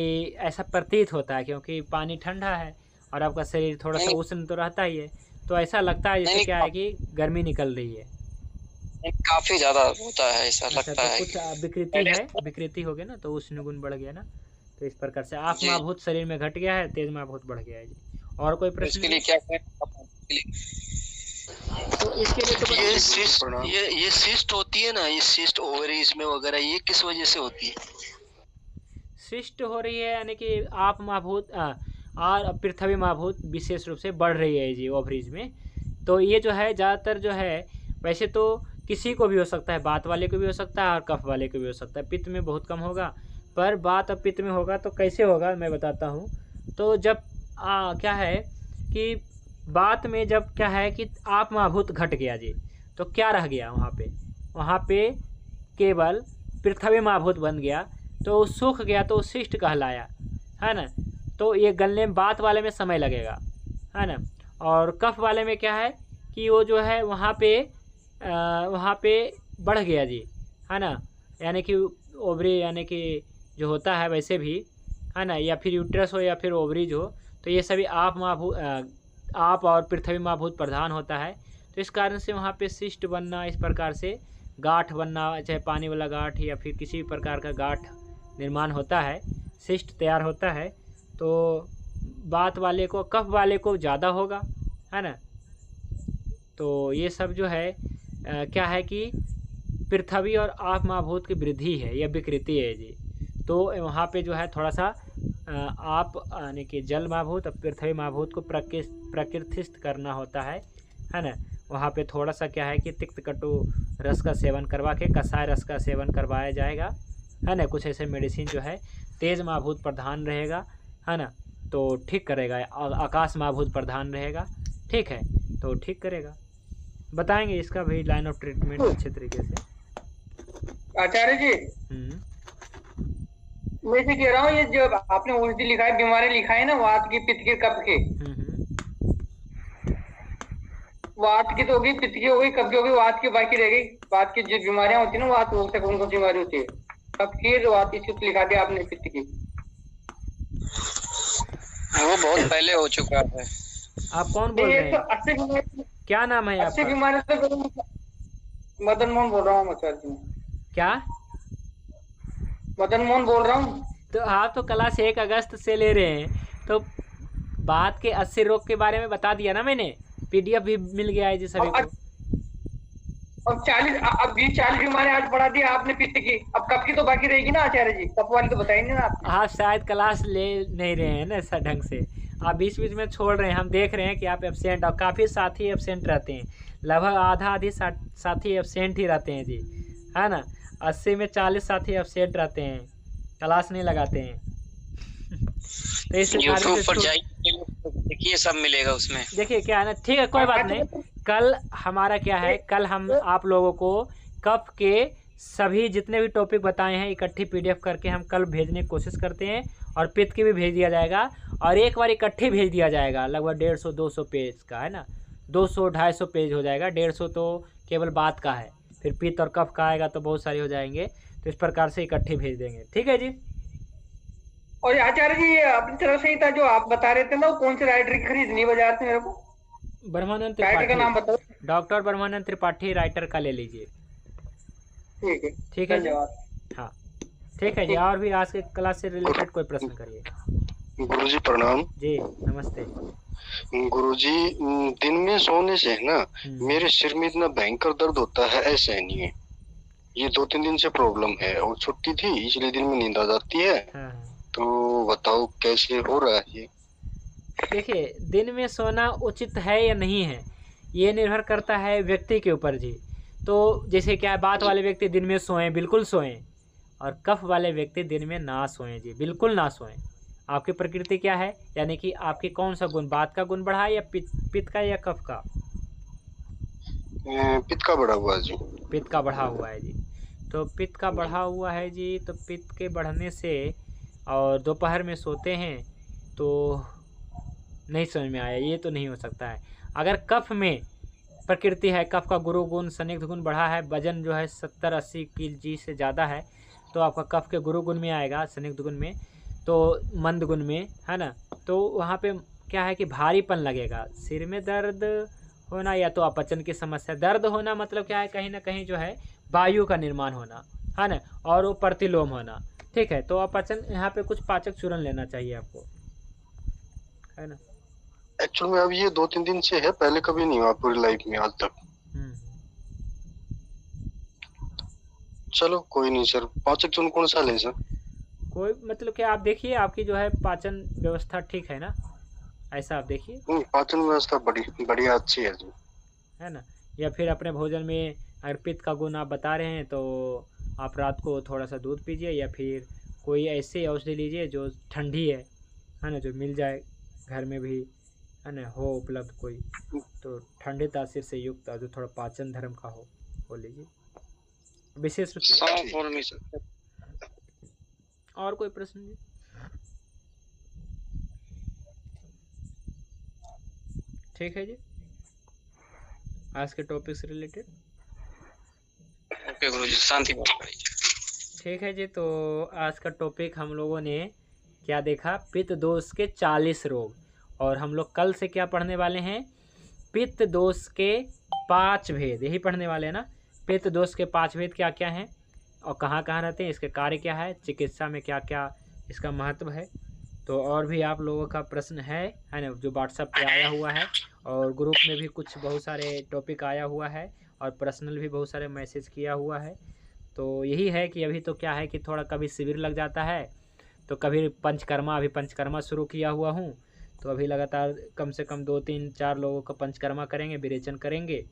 ऐसा प्रतीत होता है, क्योंकि पानी ठंडा है और आपका शरीर थोड़ा सा उष्ण तो रहता ही है, तो ऐसा लगता है जैसे क्या है कि गर्मी निकल रही है। काफी ज्यादा होता है, ऐसा लगता है। कुछ विकृति हो गया ना, तो उष्ण गुण बढ़ गया ना, तो इस प्रकार से आप महाभूत शरीर में घट गया है, तेज महाभूत बढ़ गया है जी। और कोई प्रश्न? इसके लिए क्या करें? तो इसके लिए तो ये सिस्ट होती है ना, ये सिस्ट ओवरीज में वगैरह, ये किस वजह से होती है? सिस्ट हो रही है यानी कि आप महाभूत और पृथ्वी महाभूत विशेष रूप से बढ़ रही है जी ओवरीज में। तो ये जो है ज़्यादातर जो है, वैसे तो किसी को भी हो सकता है, बात वाले को भी हो सकता है और कफ वाले को भी हो सकता है। पित्त में बहुत कम होगा, पर बात और पित्त में होगा तो कैसे होगा मैं बताता हूँ। तो जब क्या है कि बात में जब क्या है कि आप महाभूत घट गया जी, तो क्या रह गया वहाँ पे केवल पृथ्वी महाभूत बन गया, तो सूख गया तो सिस्ट कहलाया, है ना। तो ये गलने में बात वाले में समय लगेगा, है ना। और कफ वाले में क्या है कि वो जो है वहाँ पे बढ़ गया जी, है ना। यानी कि ओवरी यानी कि जो होता है वैसे भी, है ना, या फिर यूट्रस हो या फिर ओवरीज हो, तो ये सभी आप और पृथ्वी महाभूत प्रधान होता है। तो इस कारण से वहाँ पे सिस्ट बनना इस प्रकार से गांठ बनना, चाहे पानी वाला गांठ या फिर किसी भी प्रकार का गांठ निर्माण होता है, सिस्ट तैयार होता है, तो बात वाले को, कफ वाले को ज़्यादा होगा, है ना। तो ये सब जो है क्या है कि पृथ्वी और आप महाभूत की वृद्धि है या विकृति है जी। तो वहाँ पे जो है थोड़ा सा आप यानी कि जल महाभूत और पृथ्वी महाभूत को प्रकृतिस्थ करना होता है ना। वहाँ पे थोड़ा सा क्या है कि तिक्त कटु रस का सेवन करवा के कसाय रस का सेवन करवाया जाएगा, है ना। कुछ ऐसे मेडिसिन जो है तेज महाभूत प्रधान रहेगा, है ना, तो ठीक करेगा। आकाश महाभूत प्रधान रहेगा, ठीक है, तो ठीक करेगा। बताएंगे इसका भी लाइन ऑफ ट्रीटमेंट अच्छे तरीके से। आचार्य जी, मैं से कह रहा हूँ, ये जो आपने औषधि लिखा है, बीमारी लिखा है ना, वात की, पित्त के, कफ के, वात की तो होगी, पित्त की हो गई, कफ की हो गई, वात की बाकी रह गई। वात की जो बीमारियां होती है ना, वात हो सकता कौन कौन सी बीमारी होती है, कफ की, वात की लिखा दिया आपने, पित्त की। वो बहुत पहले हो चुका है। आप कौन बोल रहे हैं? 80 बीमारी, क्या नाम है आपका? 80 बीमारी से मदन मोहन बोल रहा हूँ आचार्य जी। क्या? मदन मोहन बोल रहा हूँ। तो आप तो क्लास 1 अगस्त से ले रहे हैं, तो बात के 80 रोग के बारे में बता दिया ना मैंने, PDF भी मिल गया है जी सभी को। अब 40 बीमारी आज बढ़ा दिया आपने पित्त की, अब कफ की तो बाकी रहेगी ना आचार्य जी, कफ वाली तो बताएंगे ना आप। आप शायद क्लास ले नहीं रहे हैं ना ऐसा ढंग से, आप बीच बीच में छोड़ रहे हैं। हम देख रहे हैं कि आप एब्सेंट, और काफ़ी साथी एब्सेंट रहते हैं, लगभग आधी साथी एब्सेंट ही रहते हैं जी, है ना। 80 में 40 साथी एब्सेंट रहते हैं, क्लास नहीं लगाते हैं। तो इस यूट्यूब पर जाइए, देखिए सब मिलेगा उसमें। देखिए क्या है ना, ठीक है, कोई बात नहीं। कल हमारा क्या है, कल हम आप लोगों को कफ के सभी जितने भी टॉपिक बताए हैं इकट्ठी PDF करके हम कल भेजने की कोशिश करते हैं, और पित्त की भी भेज दिया जाएगा, और एक बार इकट्ठी भेज दिया जाएगा, लगभग 150-200 पेज का, है ना। 200-250 पेज हो जाएगा, 150 तो केवल बात का है, फिर पित्त और कफ का आएगा तो बहुत सारे हो जाएंगे। तो इस प्रकार से इकट्ठी भेज देंगे, ठीक है जी। और आचार्य जी, अपनी तरफ से ही था जो आप बता रहे थे ना, कौन से राइटर की खरीदनी बाजार से मेरे को? ब्रह्मानंद राइटर का नाम बताओ। डॉक्टर ब्रह्मानंद त्रिपाठी राइटर का ले लीजिए। ठीक है, ठीक है, धन्यवाद। हाँ ठीक है जी। और भी आज के क्लास से रिलेटेड कोई प्रश्न करिए। गुरुजी प्रणाम जी, नमस्ते। गुरुजी, दिन में सोने से है ना मेरे सिर में इतना भयंकर दर्द होता है, ऐसे नहीं है, ये 2-3 दिन से प्रॉब्लम है, और छुट्टी थी इसलिए दिन में नींद आ जाती है। तो बताओ कैसे हो रहा है ये? देखिए, दिन में सोना उचित है या नहीं है, ये निर्भर करता है व्यक्ति के ऊपर जी। तो जैसे क्या है, बात वाले व्यक्ति दिन में सोएं, बिल्कुल सोएं, और कफ वाले व्यक्ति दिन में ना सोएं जी, बिल्कुल ना सोएं। आपकी प्रकृति क्या है, यानी कि आपके कौन सा गुण, बात का गुण बढ़ा है या पित्त का या कफ का? पित्त का बढ़ा हुआ है जी। पित्त का बढ़ा हुआ है जी। तो पित्त का बढ़ा हुआ है जी, तो पित्त के बढ़ने से, और दोपहर में सोते हैं तो नहीं समझ में आया, ये तो नहीं हो सकता है। अगर कफ में प्रकृति है, कफ का गुरु गुण संदिग्ध गुण बढ़ा है, वजन जो है 70-80 kg से ज़्यादा है, तो आपका कफ के गुरु गुण में आएगा, संदिग्ध गुण में, तो मंद गुण में, है ना। तो वहाँ पे क्या है कि भारीपन लगेगा, सिर में दर्द होना, या तो अपचन की समस्या। दर्द होना मतलब क्या है, कहीं ना कहीं जो है वायु का निर्माण होना, है ना, और वो प्रतिलोम होना, ठीक है। तो अपचन, यहाँ पे कुछ पाचक चूर्ण लेना चाहिए आपको, है ना। एक्चुअल में अब ये 2-3 दिन से है, पहले कभी नहीं हुआ पूरी लाइफ में आज तक। चलो कोई नहीं सर, पाचक चूर्ण कौन सा लें सर? कोई मतलब कि आप देखिए, आपकी जो है पाचन व्यवस्था ठीक है ना, ऐसा आप देखिए। पाचन व्यवस्था बढ़िया अच्छी है जी, है ना। या फिर अपने भोजन में अगर पित्त का गुण आप बता रहे हैं, तो आप रात को थोड़ा सा दूध पीजिए, या फिर कोई ऐसी औषधि लीजिए जो ठंडी है ना, जो मिल जाए घर में भी, है ना, हो उपलब्ध कोई, तो ठंडे तासीर से युक्त जो थोड़ा पाचन धर्म का हो, वो लीजिए विशेष रूप से। और कोई प्रश्न जी? ठीक है जी, आज के टॉपिक से रिलेटेड। ओके गुरुजी, शांति बात करिए। ठीक है जी, तो आज का टॉपिक हम लोगों ने क्या देखा, पित्त दोष के 40 रोग, और हम लोग कल से क्या पढ़ने वाले हैं, पित्त दोष के 5 भेद, यही पढ़ने वाले हैं ना। पित्त दोष के 5 भेद क्या क्या हैं और कहाँ कहाँ रहते हैं, इसके कार्य क्या है, चिकित्सा में क्या क्या इसका महत्व है। तो और भी आप लोगों का प्रश्न है ना, जो व्हाट्सएप पे आया हुआ है और ग्रुप में भी कुछ बहुत सारे टॉपिक आया हुआ है और पर्सनल भी बहुत सारे मैसेज किया हुआ है। तो यही है कि अभी तो क्या है कि थोड़ा कभी शिविर लग जाता है, तो कभी पंचकर्मा, अभी पंचकर्मा शुरू किया हुआ हूँ, तो अभी लगातार कम से कम 2-3-4 लोगों का पंचकर्मा करेंगे, विरेचन करेंगे।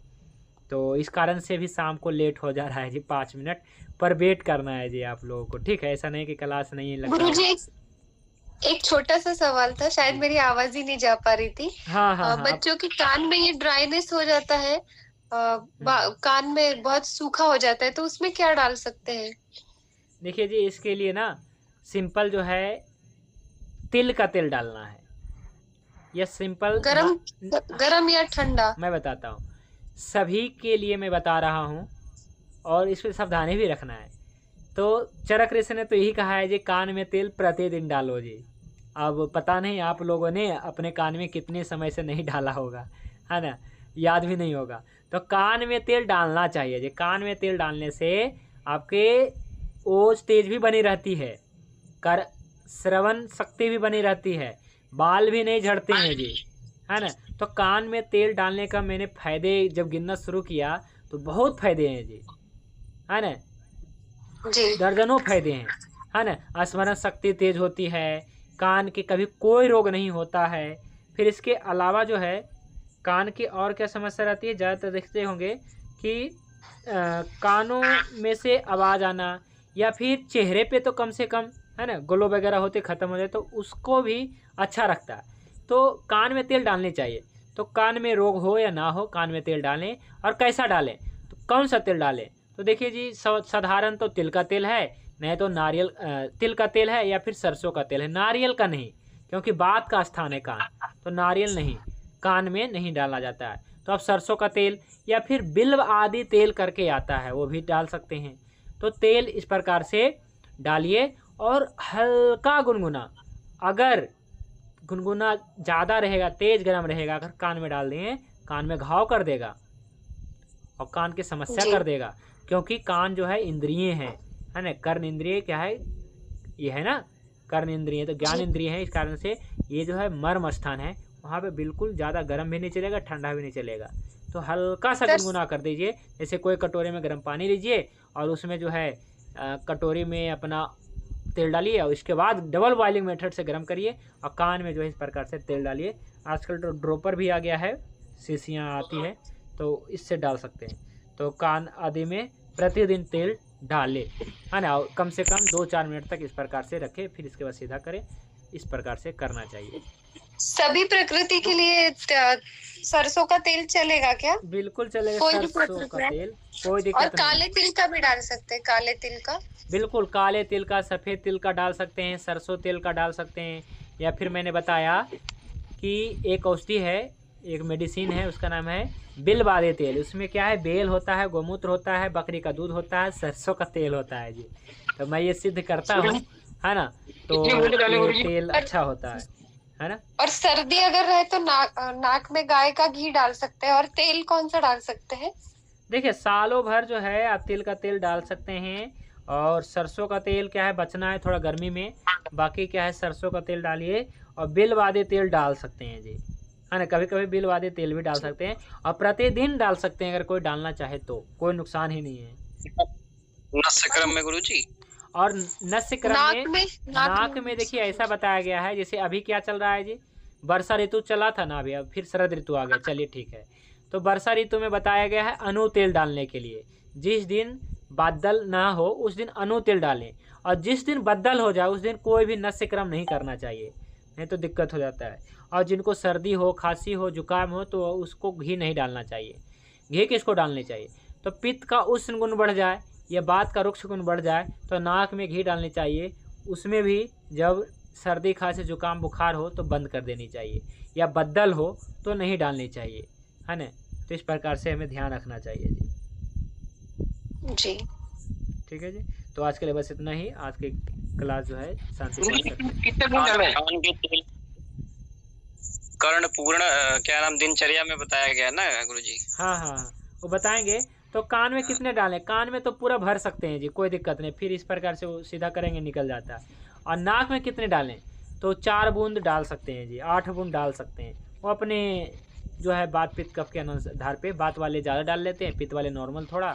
तो इस कारण से भी शाम को लेट हो जा रहा है जी, 5 मिनट पर वेट करना है जी आप लोगों को, ठीक है। ऐसा नहीं कि क्लास नहीं लग रहा है। गुरुजी एक छोटा सा सवाल था, शायद मेरी आवाज ही नहीं जा पा रही थी। हाँ, बच्चों के कान में ये ड्राइनेस हो जाता है, कान में बहुत सूखा हो जाता है, तो उसमें क्या डाल सकते हैं? देखिए जी, इसके लिए ना सिंपल जो है तिल का तेल डालना है, या सिंपल गरम या ठंडा, मैं बताता हूँ, सभी के लिए मैं बता रहा हूँ और इस पर सावधानी भी रखना है। तो चरक ऋषि ने तो यही कहा है जी, कान में तेल प्रतिदिन डालो जी। अब पता नहीं आप लोगों ने अपने कान में कितने समय से नहीं डाला होगा, है ना, याद भी नहीं होगा। तो कान में तेल डालना चाहिए जी। कान में तेल डालने से आपके ओज तेज भी बनी रहती है, कर श्रवण शक्ति भी बनी रहती है, बाल भी नहीं झड़ते हैं जी, है ना। तो कान में तेल डालने का मैंने फ़ायदे जब गिनना शुरू किया तो बहुत फ़ायदे हैं जी, है ना, दर्जनों फ़ायदे हैं, है ना। स्मरण शक्ति तेज होती है, कान के कभी कोई रोग नहीं होता है। फिर इसके अलावा जो है कान की और क्या समस्या रहती है, ज़्यादातर देखते होंगे कि कानों में से आवाज़ आना, या फिर चेहरे पे तो कम से कम, है ना, ग्लो वगैरह होते ख़त्म हो जाए, तो उसको भी अच्छा रखता है। तो कान में तेल डालने चाहिए। तो कान में रोग हो या ना हो, कान में तेल डालें। और कैसा डालें, तो कौन सा तेल डालें, तो देखिए जी, साधारण तो तिल का तेल है, नहीं तो नारियल तिल का तेल है, या फिर सरसों का तेल है। नारियल का नहीं, क्योंकि बात का स्थान है कान, तो नारियल नहीं, कान में नहीं डाला जाता है। तो आप सरसों का तेल या फिर बिल्व आदि तेल करके आता है, वो भी डाल सकते हैं। तो तेल इस प्रकार से डालिए और हल्का गुनगुना, अगर गुनगुना ज़्यादा रहेगा, तेज़ गर्म रहेगा, अगर कान में डाल दें, कान में घाव कर देगा और कान की समस्या कर देगा। क्योंकि कान जो है इंद्रिय है ना, कर्ण इंद्रिय क्या है, ये है ना, कर्ण इंद्रिय, तो ज्ञान इंद्रिय है। इस कारण से ये जो है मर्म स्थान है, वहाँ पे बिल्कुल ज़्यादा गर्म भी नहीं चलेगा, ठंडा भी नहीं चलेगा। तो हल्का सा गुनगुना कर दीजिए। जैसे कोई कटोरे में गर्म पानी लीजिए और उसमें जो है कटोरी में अपना तेल डालिए और इसके बाद डबल बॉइलिंग मेथड से गर्म करिए और कान में जो है इस प्रकार से तेल डालिए। आजकल तो ड्रॉपर भी आ गया है, शीशियाँ आती है, तो इससे डाल सकते हैं। तो कान आदि में प्रतिदिन तेल डालें, है ना, कम से कम 2-4 मिनट तक इस प्रकार से रखें, फिर इसके बाद सीधा करें। इस प्रकार से करना चाहिए। सभी प्रकृति के लिए सरसों का तेल चलेगा क्या? बिल्कुल चलेगा, सरसों का तेल, कोई दिक्कत नहीं। और काले तिल का भी डाल सकते हैं, काले तिल का? बिल्कुल, काले तिल का, सफ़ेद तिल का डाल सकते हैं, सरसों तेल का डाल सकते हैं। या फिर मैंने बताया कि एक औषधि है, एक मेडिसिन है, उसका नाम है बिलवादे तेल। उसमें क्या है, बेल होता है, गोमूत्र होता है, बकरी का दूध होता है, सरसों का तेल होता है जी। तो मैं ये सिद्ध करता हूँ, है ना, तो ये तेल अच्छा होता है ना। और सर्दी अगर रहे तो नाक में गाय का घी डाल सकते हैं। और तेल कौन सा डाल सकते हैं? देखिए, सालों भर जो है आप तिल का तेल डाल सकते हैं। और सरसों का तेल क्या है, बचना है थोड़ा गर्मी में, बाकी क्या है सरसों का तेल डालिए। और बिलवादे तेल डाल सकते हैं जी, है ना, कभी कभी बिलवादे तेल भी डाल सकते हैं। और प्रतिदिन डाल सकते हैं, अगर कोई डालना चाहे तो कोई नुकसान ही नहीं है। नस्यक्रम में गुरुजी, और नस्यक्रम में नाक में देखिए ऐसा बताया गया है, जैसे अभी क्या चल रहा है जी, वर्षा ऋतु चला था ना अभी, अब फिर शरद ऋतु आ गया, चलिए ठीक है। तो वर्षा ऋतु में बताया गया है अनु तेल डालने के लिए। जिस दिन बादल ना हो उस दिन अनु तेल डालें, और जिस दिन बादल हो जाए उस दिन कोई भी नस्यक्रम नहीं करना चाहिए, नहीं तो दिक्कत हो जाता है। और जिनको सर्दी हो, खांसी हो, जुकाम हो, तो उसको घी नहीं डालना चाहिए। घी किसको डालनी चाहिए, तो पित्त का उष्ण गुण बढ़ जाए या बात का रुक्ष गुण बढ़ जाए तो नाक में घी डालनी चाहिए। उसमें भी जब सर्दी, खांसी, जुकाम, बुखार हो तो बंद कर देनी चाहिए, या बदल हो तो नहीं डालनी चाहिए, है ना। तो इस प्रकार से हमें ध्यान रखना चाहिए जी। ठीक है जी। तो आज के लिए बस इतना ही। आज की क्लास जो है शांति कर्ण पूर्ण क्या नाम दिनचर्या में बताया गया ना गुरुजी? हाँ, वो बताएंगे। तो कान में कितने डालें? कान में तो पूरा भर सकते हैं जी, कोई दिक्कत नहीं, फिर इस प्रकार से वो सीधा करेंगे निकल जाता है। और नाक में कितने डालें? तो 4 बूंद डाल सकते हैं जी, 8 बूंद डाल सकते हैं। वो अपने जो है बात पित्त कफ के आधार पे, बात वाले ज़्यादा डाल लेते हैं, पित्त वाले नॉर्मल थोड़ा,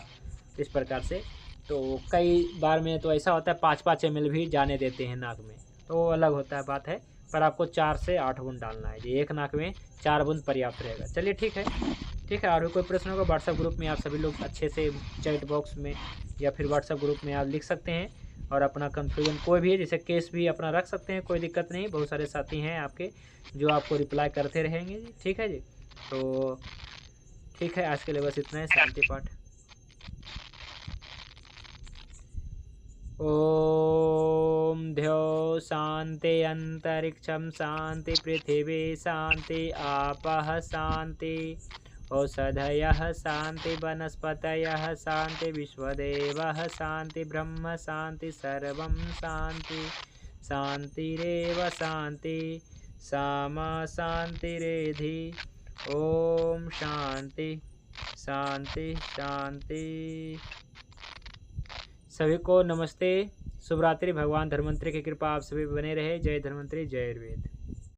इस प्रकार से। तो कई बार में तो ऐसा होता है 5-5 ml भी जाने देते हैं नाक में, तो वो अलग होता है बात है। पर आपको 4 से 8 बूंद डालना है जी, एक नाक में 4 बूंद पर्याप्त रहेगा। चलिए ठीक है, ठीक है। और भी कोई प्रश्न होगा व्हाट्सएप ग्रुप में आप सभी लोग अच्छे से चैट बॉक्स में या फिर व्हाट्सएप ग्रुप में आप लिख सकते हैं, और अपना कन्फ्यूजन कोई भी है, जैसे केस भी अपना रख सकते हैं, कोई दिक्कत नहीं। बहुत सारे साथी हैं आपके जो आपको रिप्लाई करते रहेंगे जी, ठीक है जी। तो ठीक है, आज के लिए बस इतना है। शांति पाठ। ओम ध्यो शांति अंतरिक्षम शांति पृथिवी शांति आपः शांति औषधयः शांति वनस्पतयः शांति विश्वदेवः शांति ब्रह्म शांति सर्वं शांति शांतिरेव शांति सामा शांतिरेधि। ओम शांति शांति शांति। सभी को नमस्ते, शुभ रात्रि। भगवान धन्वंतरि की कृपा आप सभी बने रहे। जय धन्वंतरि, जय आयुर्वेद।